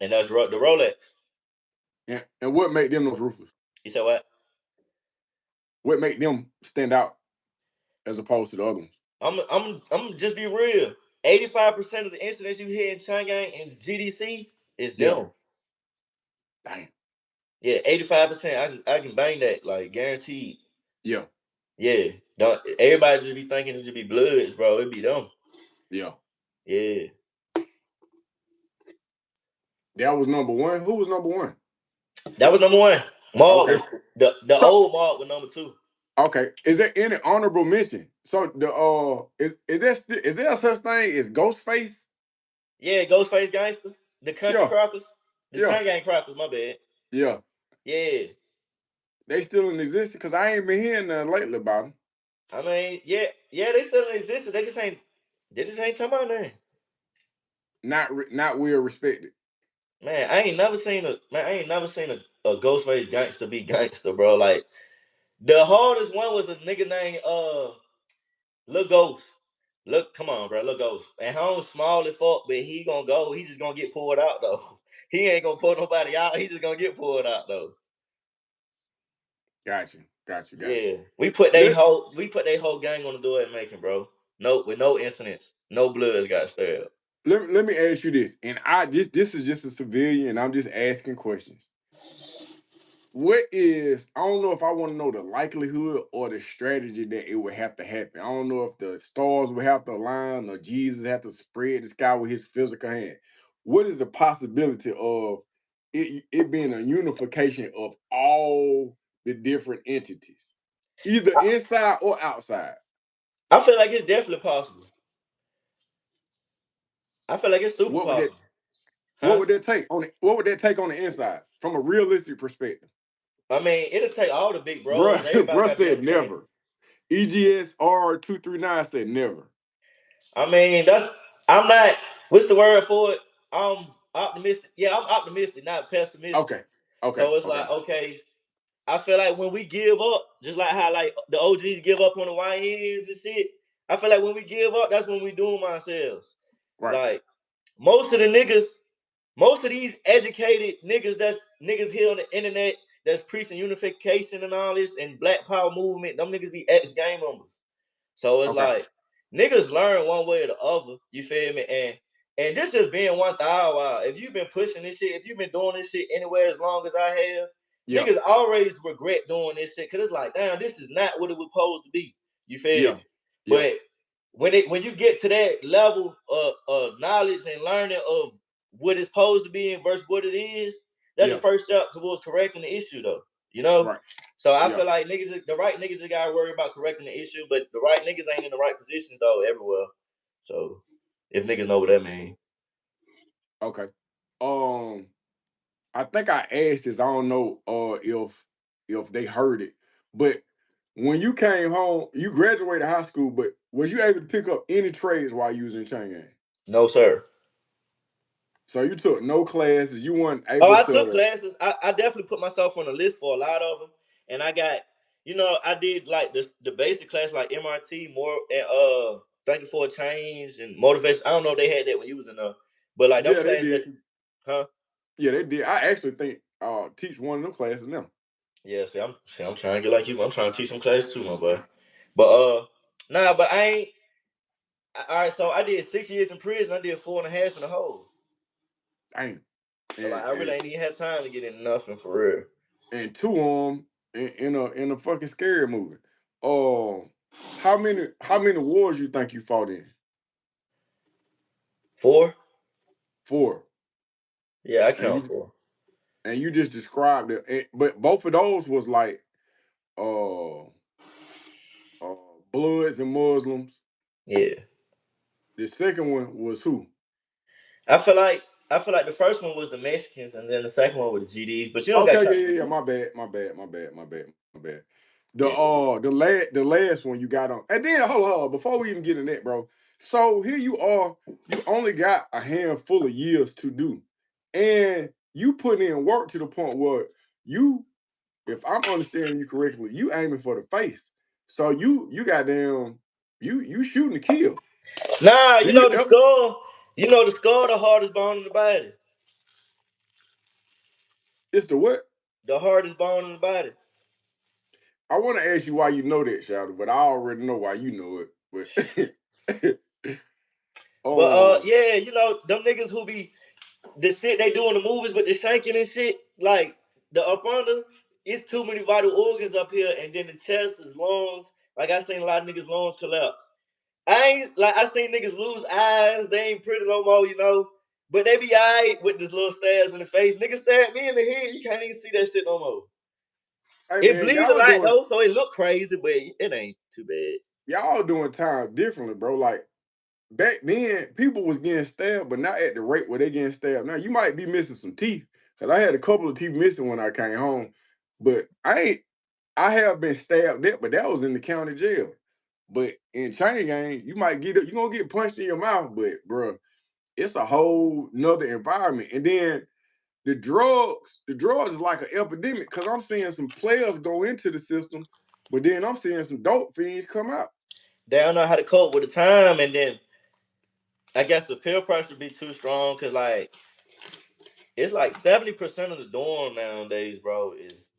And that's the Rolex. Yeah. And what make them those ruthless? You said what? What make them stand out as opposed to the other ones? I'm just be real. 85% of the incidents you hear in Changang and GDC is them. Damn. Yeah, 85%. I can bang that, like guaranteed. Yeah. Yeah. Don't everybody just be thinking it should be Bloods, bro. It be them. Yeah. Yeah. That was number 1. Who was number 1? That was number 1. Mob. Okay. The old Mob was number 2. Okay. Is there any honorable mention? So the is there such thing as Ghostface? Yeah, Ghostface Gangster. The Country Crackers. The Changang Crackers, my bad. Yeah. Yeah. They still in existence because I ain't been hearing nothing lately about them. I mean, yeah, they still in existence. They just ain't talking about nothing. Not well respected. Man, I ain't never seen a Ghostface gangster be gangster, bro. Like the hardest one was a nigga named Lil Ghost. Look, come on, bro, Lil Ghost. And Holmes small as fuck, but he gonna go. He just gonna get pulled out though. He ain't gonna pull nobody out. He just gonna get pulled out though. Gotcha. Yeah, we put they whole gang on the door at Macon, bro. No, with no incidents, no Bloods got stabbed. Let me ask you this, and this is just a civilian, and I'm just asking questions. What is, I don't know if I want to know the likelihood or the strategy that it would have to happen. I don't know if the stars would have to align or Jesus have to spread the sky with his physical hand. What is the possibility of it being a unification of all the different entities, either inside or outside? I feel like it's definitely possible. I feel like it's super possible. What would that take on it? What would that take on the inside from a realistic perspective? I mean, it'll take all the big bros. Bro said never. EGS R239 said never. I mean, I'm not. What's the word for it? I'm optimistic. Yeah, I'm optimistic, not pessimistic. Okay. So it's like, okay, I feel like when we give up, just like how like the OGs give up on the YNs and shit, I feel like when we give up, that's when we doom ourselves. Right. Like most of these educated niggas that's niggas here on the internet that's preaching unification and all this and Black Power movement, them niggas be ex-gang members. So it's like niggas learn one way or the other. You feel me? And this just being 1,000. If you've been pushing this shit, if you've been doing this shit anywhere as long as I have, niggas always regret doing this shit because it's like, damn, this is not what it was supposed to be. You feel me? But when you get to that level of knowledge and learning of what it's supposed to be versus what it is, that's the first step towards correcting the issue, though. You know? Right. So I feel like the right niggas just gotta worry about correcting the issue, but the right niggas ain't in the right positions though everywhere. So if niggas know what that means. Okay. I think I asked this. I don't know if they heard it, but when you came home, you graduated high school, but was you able to pick up any trades while you was in Chang'an? No, sir. So you took no classes. You weren't able I took classes. I definitely put myself on the list for a lot of them, and I got, I did like the basic class like MRT, more and Thank You for a Change and motivation. I don't know if they had that when you was in there, but like them classes that you, huh? Yeah, they did. I actually think teach one of them classes now. Yeah, see, I'm trying to get like you. I'm trying to teach some classes too, my boy. But but I ain't. All right, so I did 6 years in prison. I did 4.5 in the hole. Dang. So like, I really ain't even had time to get into nothing for real. And 2 of them in a fucking scary movie. How many wars you think you fought in? 4. 4. Yeah, I count 4. And you just described it, but both of those was like Bloods and Muslims. Yeah. The second one was who? I feel like the first one was the Mexicans, and then the second one was the GDs. But you don't got yeah. My bad. The last one you got on, and then hold on, before we even get in that, bro. So here you are, you only got a handful of years to do, and you put in work to the point where you, if I'm understanding you correctly, you aiming for the face. So you goddamn, you shooting to kill. Nah, the skull. The skull, the hardest bone in the body. It's the what? The hardest bone in the body. I want to ask you why you know that, Shouter, but I already know why you know it. But yeah, them niggas who be the shit they do in the movies with the shanking and shit, like the up under, it's too many vital organs up here, and then the chest is lungs. Like I seen a lot of niggas' lungs collapse. I seen niggas lose eyes. They ain't pretty no more, But they be alright with this little stairs in the face. Niggas stare at me in the head. You can't even see that shit no more. Hey, it bleeds a lot though, so it look crazy, but it ain't too bad. Y'all doing time differently, bro. Like back then, people was getting stabbed, but not at the rate where they getting stabbed. Now you might be missing some teeth, cause I had a couple of teeth missing when I came home. But I have been stabbed there, but that was in the county jail. But in Chang'an, you might you gonna get punched in your mouth, but bro, it's a whole nother environment. And then the drugs is like an epidemic, because I'm seeing some players go into the system, but then I'm seeing some dope fiends come out. They don't know how to cope with the time, and then I guess the peer pressure be too strong, because like it's like 70% of the dorm nowadays, bro, is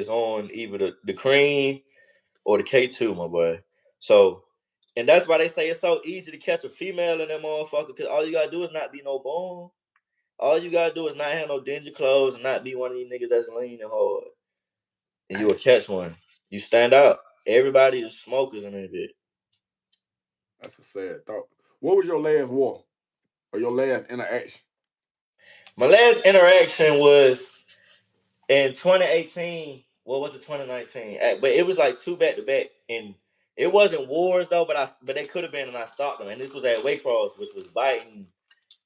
on either the cream or the K2, my boy. So, and that's why they say it's so easy to catch a female in that motherfucker, because all you gotta do is not be no bum. All you gotta do is not have no dingy clothes and not be one of these niggas that's lean and hard. And you will catch one. You stand out. Everybody is smokers in that bit. That's a sad thought. What was your last war or your last interaction? My last interaction was in 2018. What was it, 2019? But it was like 2 back-to-back. And it wasn't wars though, but they could have been, and I stopped them. And this was at Waycross, which was biting.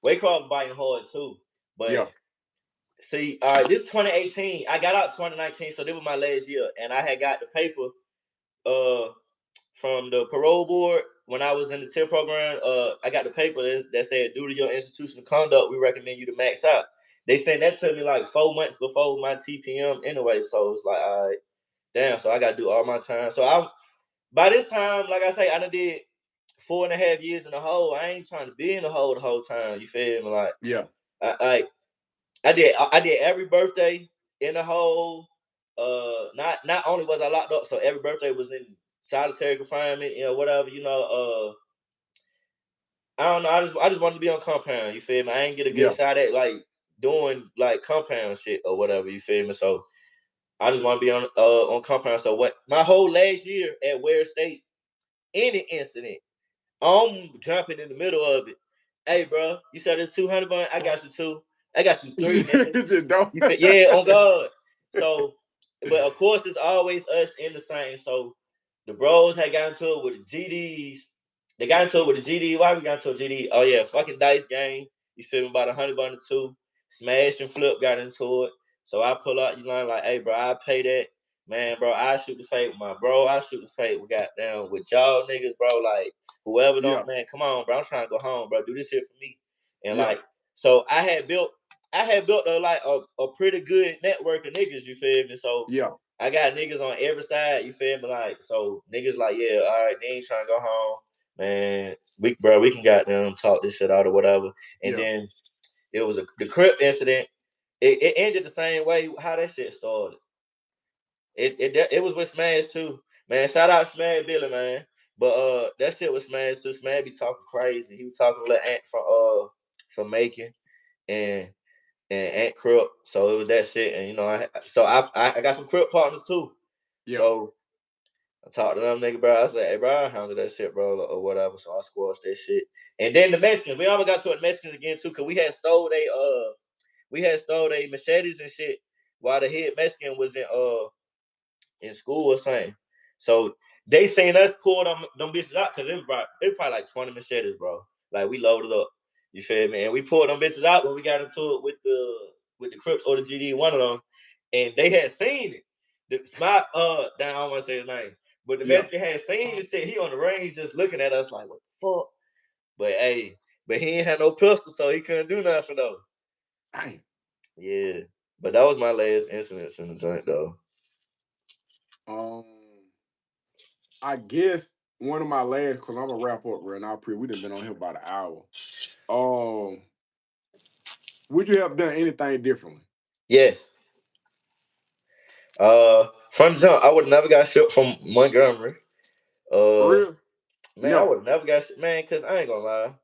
Waycross biting hard too. But see, all right, this 2018. I got out 2019, so this was my last year. And I had got the paper from the parole board when I was in the TIP program. I got the paper that said, due to your institutional conduct, we recommend you to max out. They sent that to me like 4 months before my TPM anyway. So it's like, all right, damn. So I got to do all my time. So by this time, like I say, I done did 4.5 years in the hole. I ain't trying to be in the hole the whole time. You feel me? Like, I did every birthday in the hole. not only was I locked up, so every birthday was in solitary confinement, whatever, I don't know. I just wanted to be on compound. You feel me? I ain't get a good shot at like doing like compound shit or whatever. You feel me? So I just want to be on compound. So what? My whole last year at Ware State, any incident, I'm jumping in the middle of it. Hey, bro, you said it's 200 bun. I got you 2. I got you 3. Nigga. Yeah, on God. So, but of course, it's always us in the same. So the bros had got into it with the GDs. They got into it with the GD. Why we got into a GD? Oh yeah, fucking dice game. You feel me? About 100 bun to 2. Smash and Flip got into it. So I pull out, like, hey, bro, I pay that. Man, bro, I shoot the fade with my bro. I shoot the fade with goddamn with y'all niggas, bro. Like, whoever don't, man, come on, bro. I'm trying to go home, bro. Do this shit for me. And like, so I had built a pretty good network of niggas, you feel me? So I got niggas on every side, you feel me? Like, so niggas like, yeah, all right, they ain't trying to go home. Man, we can goddamn talk this shit out or whatever. And then it was the Crip incident. It ended the same way how that shit started. It was with Smash too, man. Shout out Smash Billy, man. But that shit was Smash too. Smash be talking crazy. He was talking to Lil Ant from Macon and Ant Crip. So it was that shit. And I got some Crip partners too. So I talked to them nigga, bro. I said, hey, bro, I handle that shit, bro, or whatever. So I squashed that shit. And then the Mexicans, we almost got to the Mexicans again too, cause we had stole they machetes and shit while the head Mexican was in school or something. So they seen us pull them bitches out because it was probably like 20 machetes, bro. Like we loaded up. You feel me? And we pulled them bitches out when we got into it with the Crips or the GD, one of them, and they had seen it. The spot, I don't want to say his name, but the Mexican had seen the shit. He on the range just looking at us like, what the fuck? But he ain't had no pistol, so he couldn't do nothing though. Dang. Yeah. But that was my last incident in the joint though. I guess one of my last, because I'm gonna wrap up right now. We done been on here about an hour. Would you have done anything differently? Yes. From the jump, I would never got shipped from Montgomery. For real? Man, I would never got man, cause I ain't gonna lie,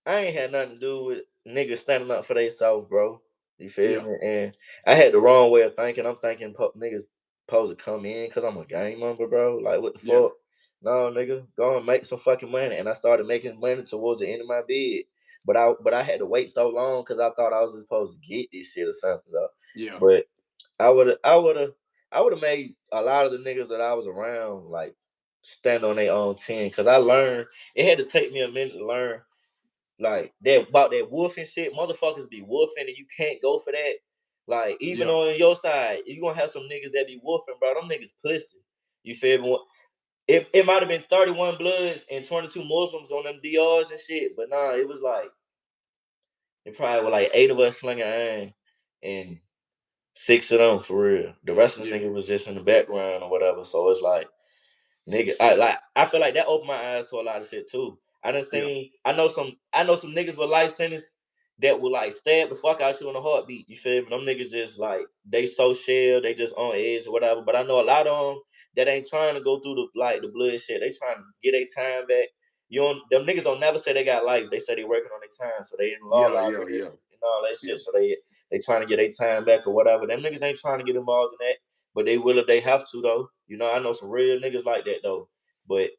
I ain't had nothing to do with niggas standing up for themselves, bro. You feel me? And I had the wrong way of thinking. I'm thinking niggas supposed to come in because I'm a gang member, bro. Like, what the fuck? No, nigga, go and make some fucking money. And I started making money towards the end of my bid. But I had to wait so long because I thought I was supposed to get this shit or something, though. Yeah. But I would have made a lot of the niggas that I was around like stand on their own 10. Cause I learned it had to take me a minute to learn. Like that about that wolfing shit, motherfuckers be wolfing and you can't go for that. Like even on your side, you gonna have some niggas that be wolfing, bro. Them niggas pussy. You feel me? It might have been 31 Bloods and 22 Muslims on them DRs and shit, but nah, it was like it probably was like 8 of us slinging iron and 6 of them for real. The rest of the niggas was just in the background or whatever. So it's like, nigga, I feel like that opened my eyes to a lot of shit too. I know some niggas with life sentence that will like stab the fuck out you in a heartbeat. You feel me? Them niggas just like they so shell, they just on edge or whatever. But I know a lot of them that ain't trying to go through the blood shit. They trying to get their time back. Them niggas don't never say they got life. They say they working on their time, so they in law libraries and all that shit. So they trying to get their time back or whatever. Them niggas ain't trying to get involved in that. But they will if they have to, though. I know some real niggas like that, though. But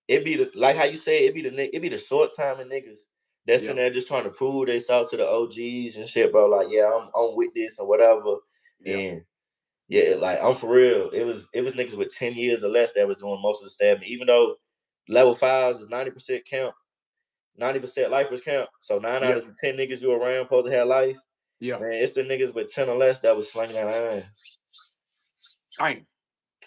it be like how you say it be the short timing niggas that's in there just trying to prove themselves to the OGs and shit, bro. Like, yeah, I'm with this or whatever. And yeah, like I'm for real. It was niggas with 10 years or less that was doing most of the stabbing. Even though level 5s is 90% count, 90% lifers count. So 9 out of the 10 niggas you around supposed to have life. Yeah, man, it's the niggas with 10 or less that was slinging that iron. Dang.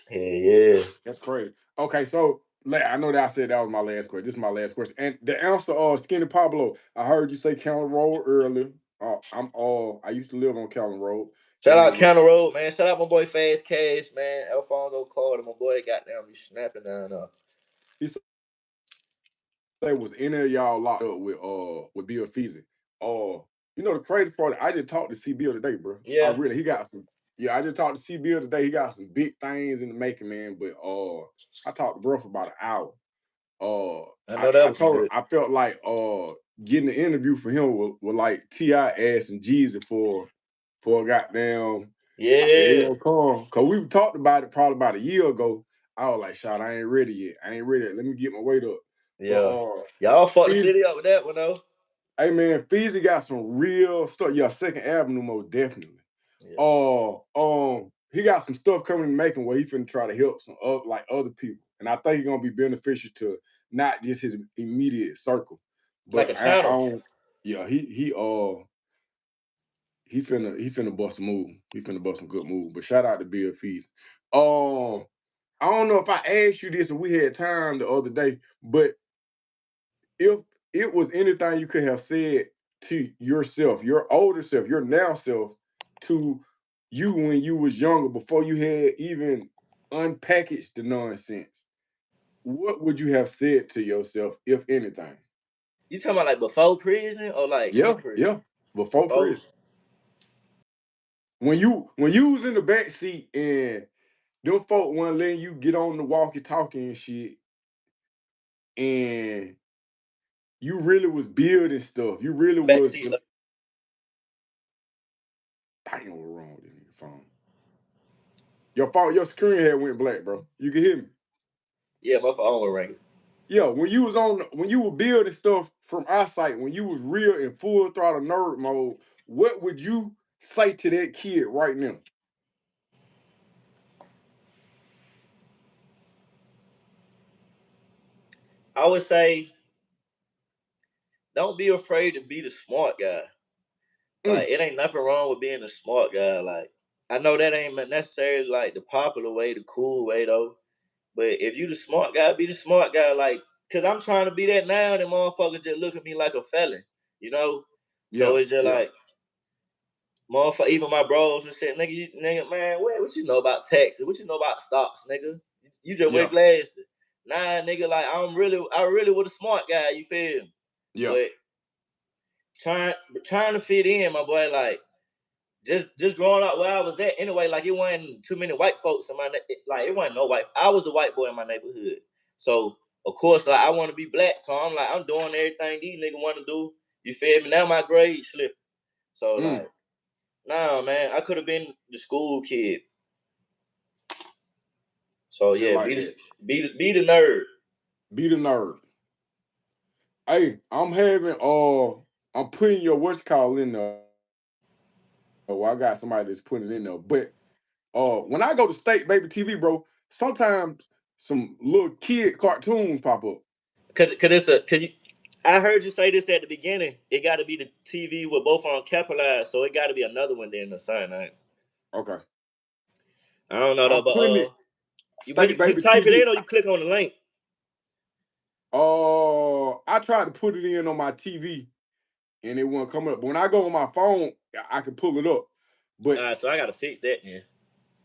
Yeah. That's crazy. Okay, so I know that I said that was my last question. This is my last question. And the answer, Skinny Pablo, I heard you say County Road earlier. I used to live on County Road. Shout out County Road, man. Shout out my boy Fast Cash, man. Alfonso Carter, my boy, goddamn, be snapping down up. He said, was any of y'all locked up with Bill Feasy? The crazy part, I just talked to C Bill today, bro. Yeah. He got some. Yeah, I just talked to C Bill today. He got some big things in the making, man. But I talked to bro for about an hour. I know that I was some told him good. I felt like getting the interview for him was like T.I. asking Jeezy for a goddamn. I said he Yeah, gonna come because we talked about it probably about a year ago. I was like, "Shot, I ain't ready yet. I ain't ready. Let me get my weight up." But yeah. Y'all fucked the Feezy, city up with that one though. hey man, Feezy got some real stuff. Yeah, Second Avenue, most definitely. Yeah. He got some stuff coming in the making where he finna try to help some like other people, and I think he's gonna be beneficial to not just his immediate circle, Like but a I channel. don't. Yeah, he finna bust a move. He finna bust some good move. But shout out to Bill Feast. I don't know if I asked you this and we had time the other day, but if it was anything you could have said to yourself, your older self, your now self, to you when you was younger, before you had even unpackaged the nonsense, what would you have said to yourself, if anything? You talking about like before prison or like in Yeah, prison? yeah. Before Before. prison. When you was in the back seat and them folk weren't letting you get on the walkie-talkie and shit, and you really was building stuff. You really was. Backseat. I know what wrong with this phone. Your screen had went black, bro. You can hear me. Yeah, my phone was ringing. Yeah, when you were building stuff from eyesight, when you was real in full throttle nerd mode, what would you say to that kid right now? I would say, don't be afraid to be the smart guy. Like, Mm, it ain't nothing wrong with being a smart guy. Like, I know that ain't necessarily like the popular way, the cool way though. But if you the smart guy, be the smart guy. Like, cause I'm trying to be that now, and motherfuckers just look at me like a felon, you know. So yeah, it's just yeah, like, motherfucker. Even my bros and shit, nigga, nigga, man, what you know about taxes? What you know about stocks, nigga? You just wear yeah, glasses. Nah, nigga, like I really was a smart guy. You feel me? yeah. But trying to fit in, my boy, like just growing up where I was at anyway, like it wasn't too many white folks in my like it wasn't no white. I was the white boy in my neighborhood, so of course like I want to be black, so I'm like I'm doing everything these niggas want to do. You feel me? Now my grade slipping, so Mm, like nah, man, I could have been the school kid. So just yeah, like that. be the nerd. Be the nerd. Hey, I'm putting your what's call in there. Oh, I got somebody that's putting it in there. But when I go to State Baby TV, bro, sometimes some little kid cartoons pop up. Cause it's a cause you, I heard you say this at the beginning. It got to be the TV with both on capitalized, so it got to be another one then the sign. Okay. I don't know though, I'm but putting it when State you Baby type it TV. in or you click on the link. I tried to put it in on my TV and it won't come up. But when I go on my phone, I can pull it up. All But right, so I gotta fix that then.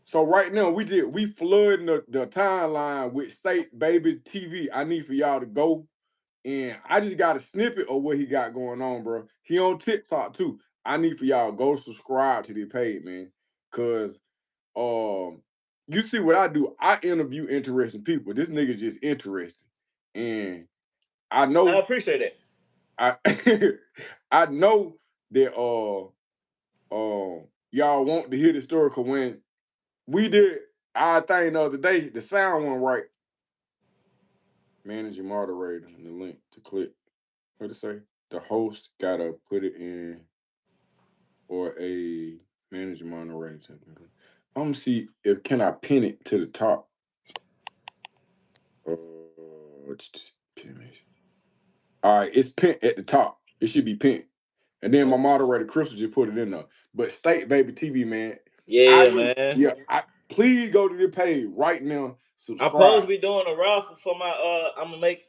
so right now we flooding the timeline with State Baby TV. I need for y'all to go, and I just got a snippet of what he got going on, bro. He on TikTok too. I need for y'all to go subscribe to the page, man. Cause you see what I do. I interview interesting people. This nigga just interesting. And I I know appreciate that. I I know that y'all want to hear the story, cause when we did our thing the other day, the sound went right. Manage your moderator and the link to click. What it say? The host gotta put it in or a manager moderator. I'm gonna see if can I pin it to the top. Pin it. All right, it's pinned at the top. It should be pinned. And then my moderator Crystal just put it in there. But State Baby TV, man, Yeah, man. I please go to the page right now. I'm supposed to Subscribe. be doing a raffle for my I'm gonna make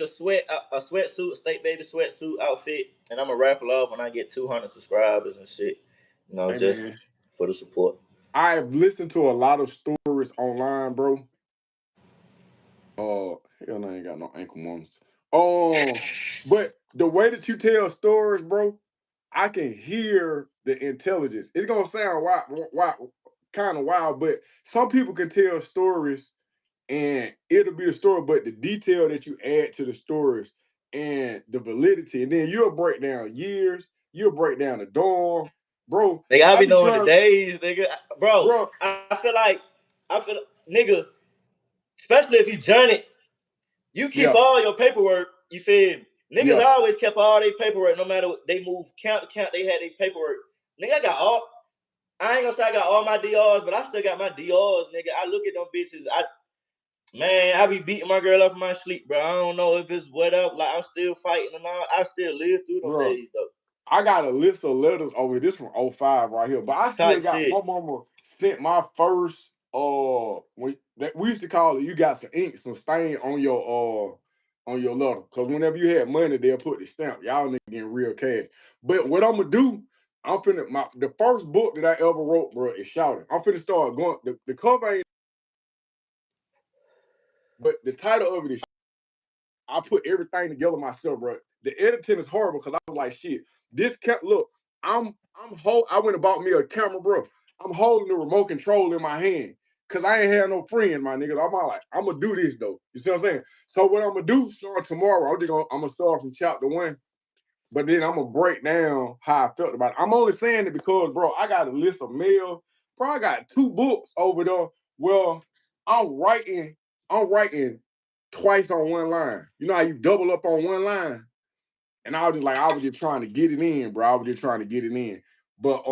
a sweatsuit, State Baby sweatsuit outfit, and I'm gonna raffle off when I get 200 subscribers and shit. You know, Hey just man, for the support. I've listened to a lot of stories online, bro. Hell, no, I ain't got no ankle monsters. But the way that you tell stories, bro, I can hear the intelligence. It's gonna sound wild, kind of wild, but some people can tell stories and it'll be the story, but the detail that you add to the stories and the validity, and then you'll break down years, you'll break down the dorm, bro. Nigga, I I be be knowing the trying, days, nigga. Bro, bro. I feel, nigga, especially if you journey, you keep Yeah, all your paperwork. You feel me? Niggas yeah, always kept all their paperwork, no matter what they moved count to count. They had their paperwork. Nigga, I got all. I ain't gonna say I got all my DRs, but I still got my DRs, nigga. I look at them bitches. I be beating my girl up in my sleep, bro. I don't know if it's what up. Like I'm still fighting and all. I still live through them bro. days though. I got a list of letters over this from 05 right here, but I still Type got shit. my mama sent my first we used to call it, you got some ink, some stain on your letter. Cause whenever you had money, they'll put the stamp. Y'all niggas getting real cash. But what I'm gonna do, the first book that I ever wrote, bro, is Shouting. I'm finna start going, the cover ain't, but the title of it is I put everything together myself, bro. The editing is horrible because I was like, shit, this can't look. I went and bought me a camera, bro. I'm holding the remote control in my hand because I ain't had no friends, my nigga. I'm gonna do this though. You see what I'm saying? So what I'm gonna do start tomorrow. I'm gonna start from chapter 1, but then I'm gonna break down how I felt about it. I'm only saying it because, bro, I got a list of mail. Bro, I got 2 books over there. Well, I'm writing twice on one line. You know how you double up on one line? And I was just trying to get it in, bro. I was just trying to get it in. But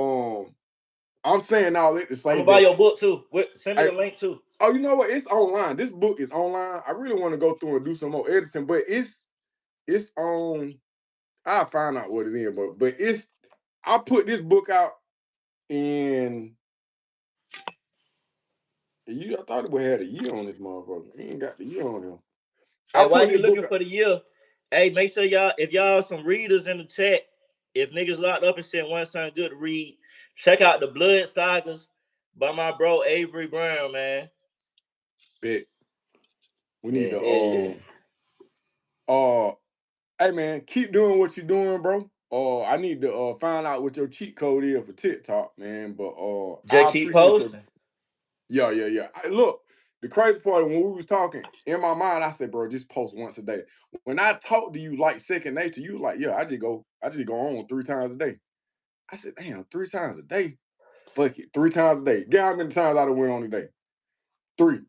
I'm saying all that to I'm say gonna buy that your book too. Send me the link too. oh, you know what? It's online. This book is online. I really want to go through and do some more editing, but it's on. I'll find out what it is, but I put this book out in I thought it would have a year on this motherfucker. He ain't got the year on him. I Hey, while put you this book looking out. for the year, hey, make sure y'all, if y'all some readers in the chat, if niggas locked up and shit want something good to read, check out the Blood Sagas by my bro Avery Brown, man. Bet. We need Yeah, to yeah. hey man, keep doing what you're doing, bro. I need to find out what your cheat code is for TikTok, man. But I Just keep appreciate your posting. yeah. Look, the crazy part when we was talking, in my mind, I said, bro, just post once a day. When I talk to you like second nature, you like, yeah, I just go on 3 times a day. I said, damn, 3 times a day? Fuck it, 3 times a day. Guess how many times I done went on a day? 3.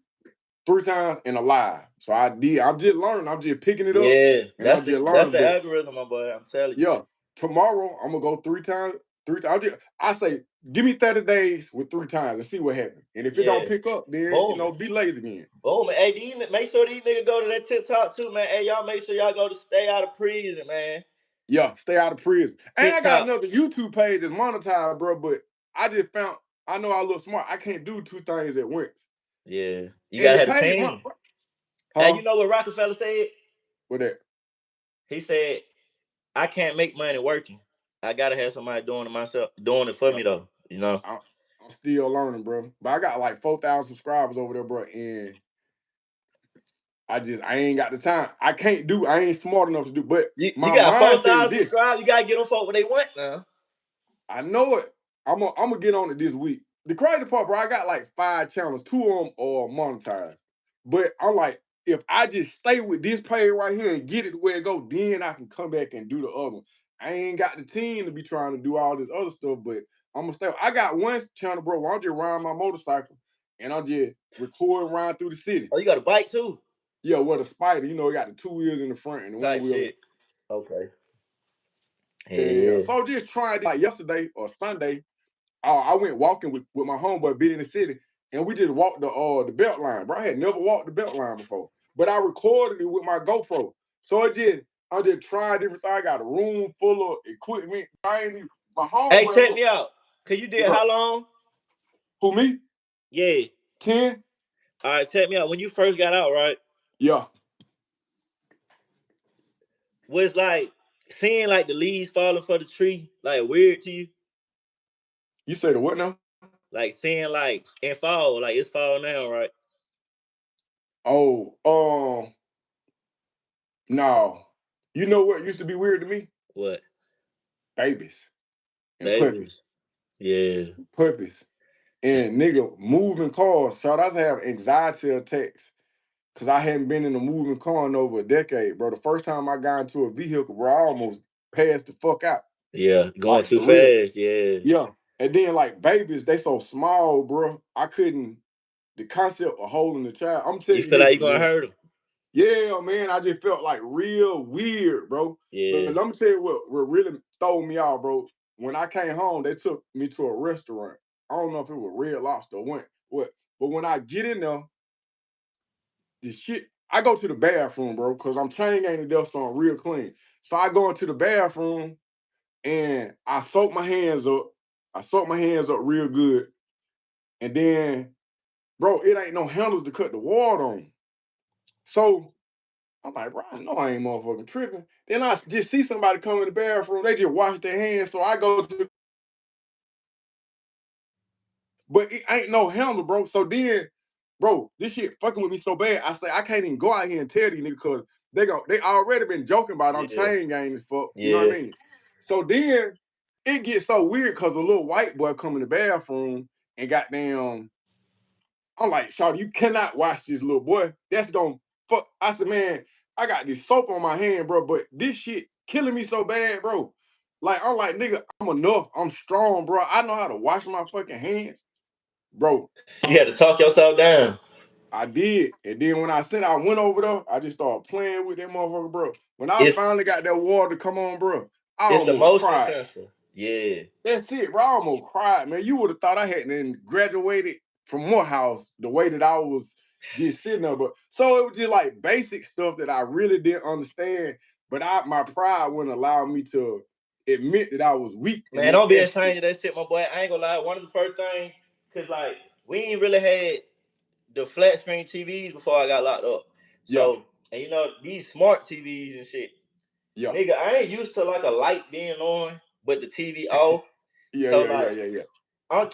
3 times and a live. So I'm just learning. I'm just picking it up Yeah, and I'm just that's learning. the But algorithm, my boy. I'm telling you. yeah, tomorrow I'm gonna go 3 times. 3 times. I say, give me 30 days with 3 times and see what happens. And if it don't Yeah. pick up, then Boom. be lazy again. Boom. Hey, make sure these niggas go to that TikTok too, man. Hey, y'all make sure y'all go to Stay Out of Prison, man. Yeah, stay out of prison. And I got TikTok. another YouTube page that's monetized, bro. But I know I look smart. I can't do 2 things at once. Yeah. You And gotta the have a page, team. Hey, huh? you know what Rockefeller said? What that? He said, I can't make money working. I gotta have somebody doing it for Yeah, me though. You know. I'm still learning, bro. But I got like 4,000 subscribers over there, bro. And I ain't got the time. I ain't smart enough to do. But You my got mindset is 4,000 this. subscribers. You gotta get them folk what they want now. I know it. I'm gonna get on it this week. The crazy part, bro, I got like 5 channels. 2 of them are monetized. But I'm like, if I just stay with this page right here and get it where it go, then I can come back and do the other one. I ain't got the team to be trying to do all this other stuff, but I'm gonna stay. I got one channel, bro, where I'm just riding my motorcycle and I'm just recording around through the city. Oh, you got a bike too? Yeah, with a spider, it got the 2 wheels in the front and the one Type wheel. shit. Okay. Yeah. Yeah. So just trying like yesterday or Sunday. I went walking with my homeboy Bit in the city, and we just walked the belt line, bro. I had never walked the belt line before, but I recorded it with my GoPro. So I just trying different things. I got a room full of equipment. My Hey, homeboy. check me out. Cause you did What's how up? long? Who, me? Yeah. 10? All right, check me out. When you first got out, right? Yeah. Was like seeing like the leaves falling for the tree, like weird to you? You say the what now? Like seeing like and fall, like it's fall now, right? Oh, no. You know what used to be weird to me? What? Babies and puppies. Babies. Yeah. Puppies. And nigga, moving cars, so I was having anxiety attacks because I hadn't been in a moving car in over a decade, bro. The first time I got into a vehicle, bro, I almost passed the fuck out. Yeah, going Like too for real. fast. Yeah. Yeah. And then like babies, they so small, bro. I couldn't the concept of holding the child. I'm You telling you feel like this, you're gonna man. hurt him. Yeah, man. I just felt like real weird, bro. But Yeah. let me tell you what really throw me off, bro. When I came home, they took me to a restaurant. I don't know if it was Red Lobster or what. But when I get in there, the shit, I go to the bathroom, bro, because I'm chain gang to death, so I'm real clean. So I go into the bathroom and I soak my hands up. I soak my hands up real good. And then, bro, it ain't no handles to cut the water on. So I'm like, bro, I know I ain't motherfucking tripping. Then I just see somebody come in the bathroom, they just wash their hands. So I go to, but it ain't no handle, bro. So then, bro, this shit fucking with me so bad. I say I can't even go out here and tell these niggas because they already been joking about I'm Yeah. chain gang and fuck. You know what Yeah. I mean? So then it gets so weird because a little white boy come in the bathroom and goddamn, I'm like, Shawty, you cannot watch this little boy. That's gonna fuck. I said, man, I got this soap on my hand, bro, but this shit killing me so bad, bro. Like, I'm like, nigga, I'm enough. I'm strong, bro. I know how to wash my fucking hands. Bro, You had to talk yourself down. I did. And then when I said I went over there, I just started playing with that motherfucker, bro. When I It's finally got that water to come on, bro, I it's the almost motion cried. sensor. Yeah. That's it, bro. I almost cried, man. You would have thought I hadn't graduated from Morehouse the way that I was just sitting there. But so it was just like basic stuff that I really didn't understand. But my pride wouldn't allow me to admit that I was weak in Man, don't be that shit. ashamed of that shit, my boy. I ain't gonna lie. One of the first things, cause like we ain't really had the flat screen TVs before I got locked up. Yeah, So, and you know, these smart TVs and shit. yeah, Nigga, I ain't used to like a light being on, but the TV off. yeah, So yeah, yeah, like yeah,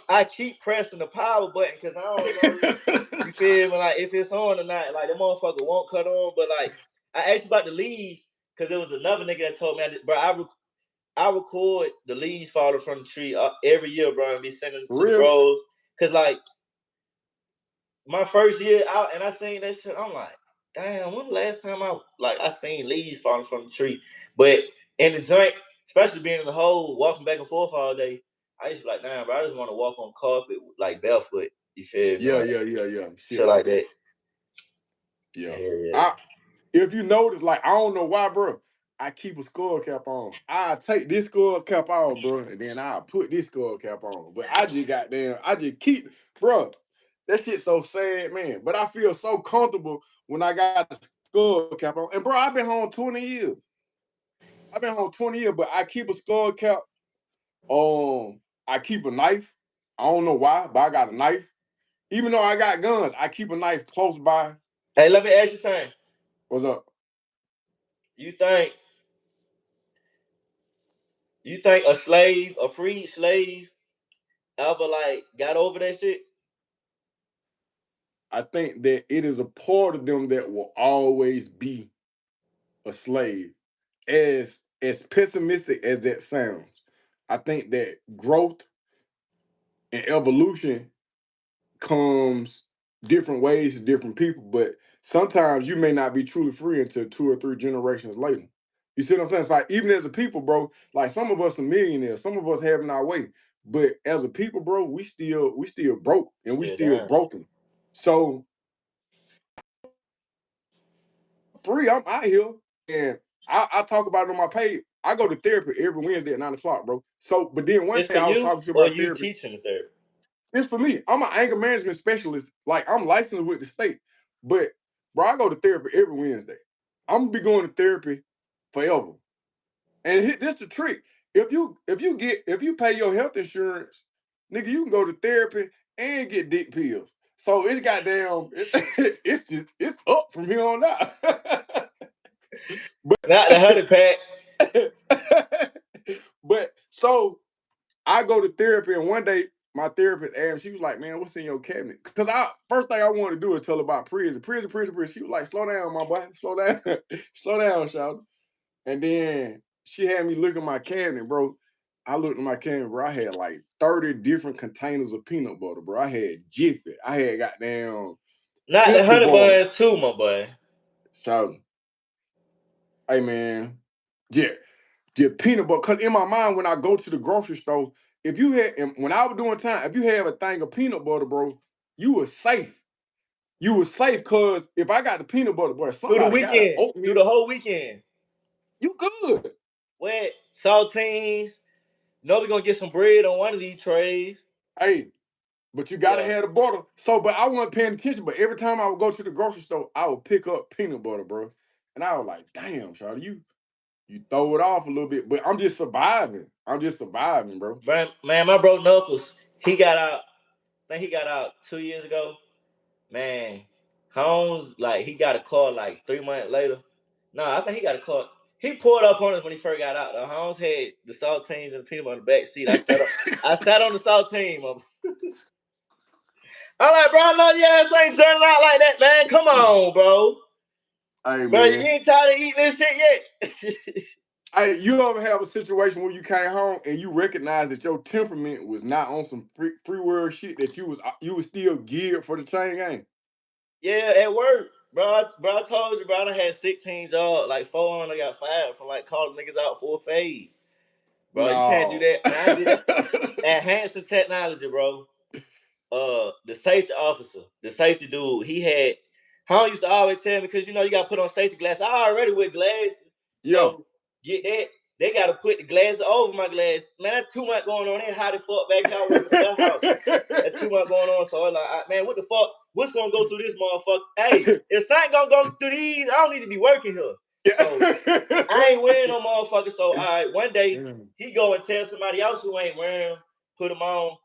I keep pressing the power button because I don't know, yeah. you feel me? Like if it's on or not, like the motherfucker won't cut on. But like I asked about the leaves because there was another nigga that told me, bro, I record the leaves falling from the tree every year, bro, and be sending them For to the real? bros. Cause like my first year out and I seen that shit, I'm like, damn, when the last time I seen leaves falling from the tree? But in the joint, especially being in the hole, walking back and forth all day, I used to be like, damn, bro, I just want to walk on carpet like barefoot. You feel me? Yeah, Like yeah, yeah, yeah. Shit shit like like that. that. Yeah. Yeah. I if you notice, like I don't know why, bro. I keep a skull cap on. I take this skull cap off, bro, and then I put this skull cap on. But I just keep, bro. That shit so sad, man. But I feel so comfortable when I got the skull cap on. And bro, I've been home 20 years. I've been home 20 years, but I keep a skull cap. I keep a knife. I don't know why, but I got a knife. Even though I got guns, I keep a knife close by. Hey, let me ask you something. What's up? You think you think a freed slave, ever like got over that shit? I think that it is a part of them that will always be a slave. As pessimistic as that sounds, I think that growth and evolution comes different ways to different people, but sometimes you may not be truly free until 2 or 3 generations later. You see what I'm saying? It's like even as a people, bro, like some of us are millionaires, some of us having our way. But as a people, bro, we still broke and we Still still down. broken. So free. I'm out here, and I talk about it on my page. I go to therapy every Wednesday at 9 o'clock, bro. So, but then one It's day for I was you talking to or my you therapist. teaching the therapy? It's for me. I'm an anger management specialist. Like I'm licensed with the state, but bro, I go to therapy every Wednesday. I'm gonna be going to therapy forever. And this the trick. If you pay your health insurance, nigga, you can go to therapy and get dick pills. So it's goddamn, it's up from here on out. Not the honey pack. But so I go to therapy, and one day my therapist asked, she was like, "Man, what's in your cabinet?" Because I first thing I wanted to do is tell her about prison. She was like, "Slow down, my boy, slow down, slow down, shout." And then she had me look at my cabinet, bro. I looked at my can, bro. I had like 30 different containers of peanut butter, bro. I had Jiffy. I had goddamn Not the Simply honey Bar. bun too, my boy. So, hey man, yeah, peanut butter. Cause in my mind, when I go to the grocery store, if you had, and when I was doing time, if you have a thing of peanut butter, bro, you were safe. You were safe, cause if I got the peanut butter, bro, Through the somebody got an weekend, through oatmeal, the whole weekend. you good. Wet saltines. No, we're gonna get some bread on one of these trays. Hey, but you gotta Yeah. have the butter. So, but I wasn't paying attention. But every time I would go to the grocery store, I would pick up peanut butter, bro. And I was like, damn, Shawty, you throw it off a little bit. But I'm just surviving. I'm just surviving, bro. Man, my bro Knuckles, he got out. I think he got out 2 years ago. Man, Holmes, like he got a call like 3 months later. No, I think he got a call. He pulled up on us when he first got out. Though. Holmes had the saltines and the peanut butter in the back seat. I sat on the saltine. I'm like, bro, no, your ass ain't turning out like that, man. Come on, bro. Hey, Bro, you man. ain't tired of eating this shit yet. Hey, you ever have a situation where you came home and you recognize that your temperament was not on some free world shit, that you was still geared for the chain gang? Yeah, at work. Bro, I told you, bro, I done had 16 jobs. Like 4 of them I got fired from like calling niggas out for a fade. Bro, you can't do No. that. Man, I did that at Hanson Technology, bro. The safety officer, the safety dude, he had Hon used to always tell me, because you know you gotta put on safety glasses. I already wear glasses. Yeah. So get that. They gotta put the glasses over my glasses. Man, that's too much going on. They how the fuck back y'all working in the warehouse. That's too much going on. So I'm like, man, what the fuck? What's gonna go through this motherfucker? Hey, if something gonna go through these, I don't need to be working here. So I ain't wearing no motherfucker. So all right, one day he go and tell somebody else who ain't wearing them, put them on.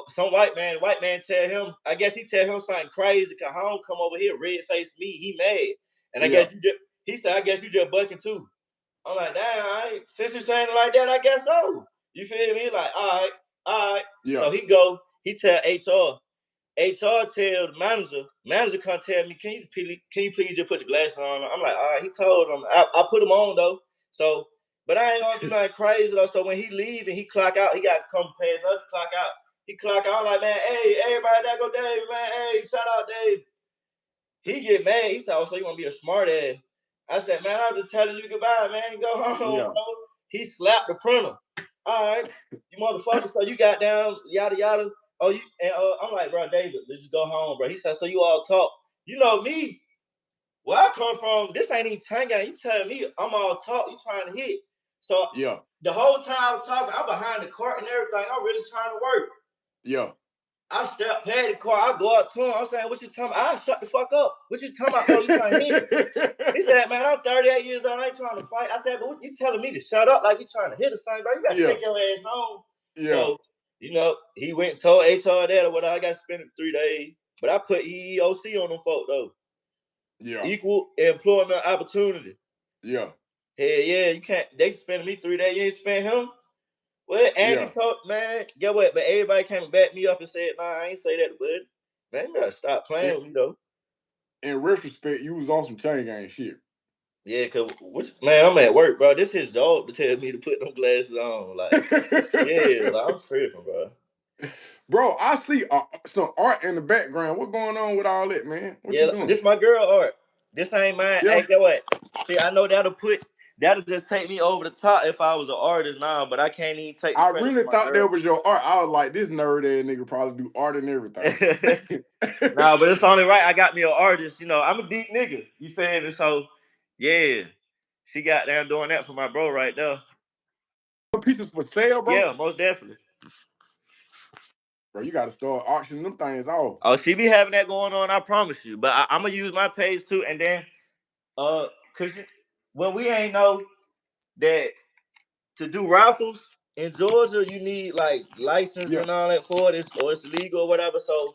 Some white man tell him, I guess he tell him something crazy, cause Home come over here, red faced me, he mad. And I guess he said, I guess you just bucking too. I'm like, damn, since you saying it like that, I guess so. You feel me? Like, all right. Yeah. So he tell HR tell the manager come tell me, can you please just put your glasses on? I'm like, all right. He told him, I put them on though. So, but I ain't gonna do nothing crazy though. So when he leave and he clock out, he got to come past us, clock out. He clock out, I'm like, man, hey, everybody that go Dave, man, hey, shout out Dave. He get mad. He said, oh, so you want to be a smart ass. I said, man, I'm just telling you goodbye, man. Go home, bro. He slapped the printer. All right, you motherfucker. So you got down, yada yada. Oh, you and I'm like, bro, David, let's just go home, bro. He said, so you all talk. You know me, where I come from, this ain't even time game. You telling me I'm all talk, you trying to hit. So the whole time I'm talking, I'm behind the court and everything. I'm really trying to work. Yeah. I step past the car, I go up to him, I'm saying, what you talking about? I shut the fuck up. What you talking about, bro? You trying to hit? He said, man, I'm 38 years old, I ain't trying to fight. I said, but what you telling me to shut up like you trying to hit or something, bro? You gotta take your ass home. Yeah. So, you know, he went and told HR that or whatever. I got to spend 3 days. But I put EEOC on them folk though. Yeah. Equal employment opportunity. Yeah. Hell yeah, you can't, they spending me 3 days, you ain't spend him. Well, Andy told, man, get what? But everybody came and backed me up and said, nah, I ain't say that, but man, you gotta stop playing with me though. In retrospect, you was on some chain gang shit. Yeah, cause man, I'm at work, bro. This his job to tell me to put them glasses on. Like, yeah, like, I'm tripping, bro. Bro, I see some art in the background. What's going on with all that, man? What you doing? This my girl art. This ain't mine. Yeah. Hey, get what? See, I know that'll just take me over the top if I was an artist now, but I can't even take the credit. I really thought that was your art. I was like, this nerd ass nigga probably do art and everything. Nah, but it's only right I got me an artist. You know, I'm a deep nigga. You feel me? So, yeah. She got down doing that for my bro right there. Pieces for sale, bro? Yeah, most definitely. Bro, you got to start auctioning them things off. Oh, she be having that going on, I promise you. But I'm going to use my page too. And then, because when we ain't know that to do raffles in Georgia, you need like license and all that for it, or it's legal or whatever. So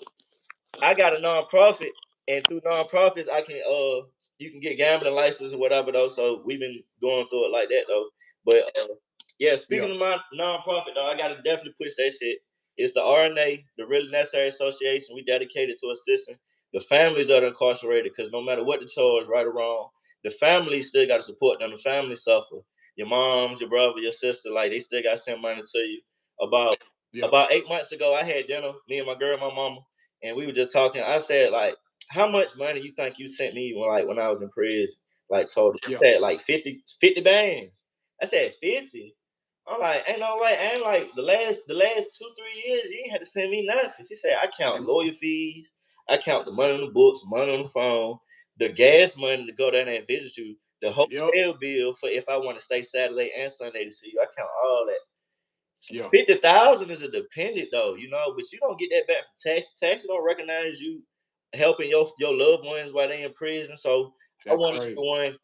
I got a nonprofit, and through nonprofits, I can you can get gambling license or whatever though. So we've been going through it like that though. But speaking of my nonprofit though, I gotta definitely push that shit. It's the RNA, the Really Necessary Association. We dedicated to assisting the families that are incarcerated, because no matter what the charge, right or wrong, the families still got to support them. The families suffer. your moms, your brother, your sister, like they still got send money to you. About Yeah. 8 months ago, I had dinner, me and my girl, my mama, and we were just talking. I said, like, how much money you think you sent me when I was in prison? Like total. She Yeah. said like 50 bands. I said 50. I'm like, ain't no way, ain't like the last 2-3 years, you ain't had to send me nothing. She said, I count lawyer fees, I count the money on the books, money on the phone, the gas money to go down there and visit you, the hotel bill for if I want to stay Saturday and Sunday to see you. I count all that. Yeah. 50,000 is a dependent though, you know, but you don't get that back from tax. Tax don't recognize you helping your loved ones while they in prison. So I That's want crazy. someone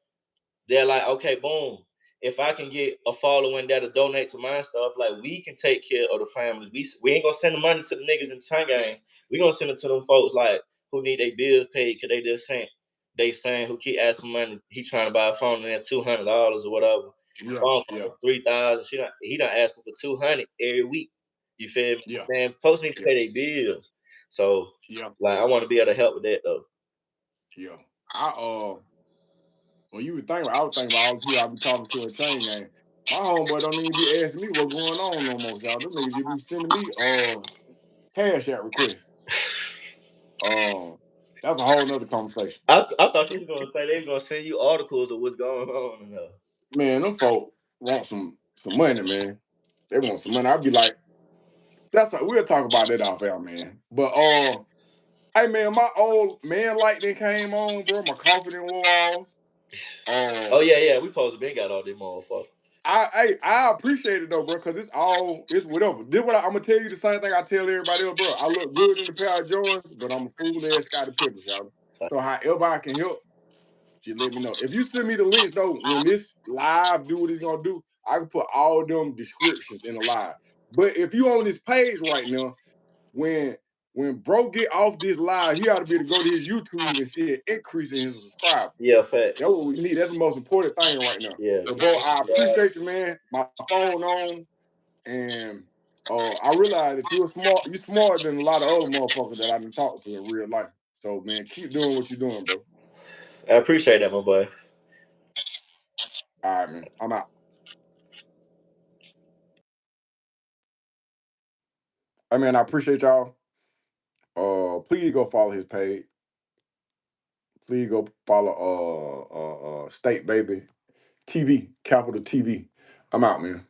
they're like, okay, boom. If I can get a following that'll donate to my stuff, like we can take care of the families. We ain't gonna send the money to the niggas in the chain gang. We gonna send it to them folks like who need their bills paid because they just saying who keep asking money. He trying to buy a phone and that $200 or whatever. Yeah. Phone Yeah. 3,000. He done asking for 200 every week. You feel me? Yeah. Man, folks need to Yeah. pay their bills. So Yeah. like I want to be able to help with that though. Yeah. When you would think about, I would think about all the people I be talking to in chain gang. My homeboy don't even be asking me what's going on no more, y'all. Them niggas just be sending me cash out requests. That's a whole nother conversation. I thought you was gonna say they was gonna send you articles of what's going on. Man, them folk want some money, man. They want some money. I'd be like, we'll talk about that off air, man. But hey man, my old man light that came on, bro. My coffee didn't wore off. Oh yeah, we supposed to been got all them motherfuckers. I appreciate it though, bro, because it's whatever. This what I'm gonna tell you the same thing I tell everybody else, bro. I look good in the pair of Jordans, but I'm a fool ass Scottie Pippen, y'all. So however I can help, just let me know. If you send me the links though, when this live do what it's gonna do, I can put all them descriptions in the live. But if you on this page right now, when bro get off this live, he ought to be able to go to his YouTube and see an increase in his subscribers. Yeah, fact. That's what we need. That's the most important thing right now. Yeah. So, bro, I appreciate you, man. My phone on, and I realize that you're smart. You're smarter than a lot of other motherfuckers that I done talked to in real life. So, man, keep doing what you're doing, bro. I appreciate that, my boy. All right, man. I'm out. I mean, I appreciate y'all. Please go follow his page. Please go follow State Baby TV, Capital TV. I'm out, man.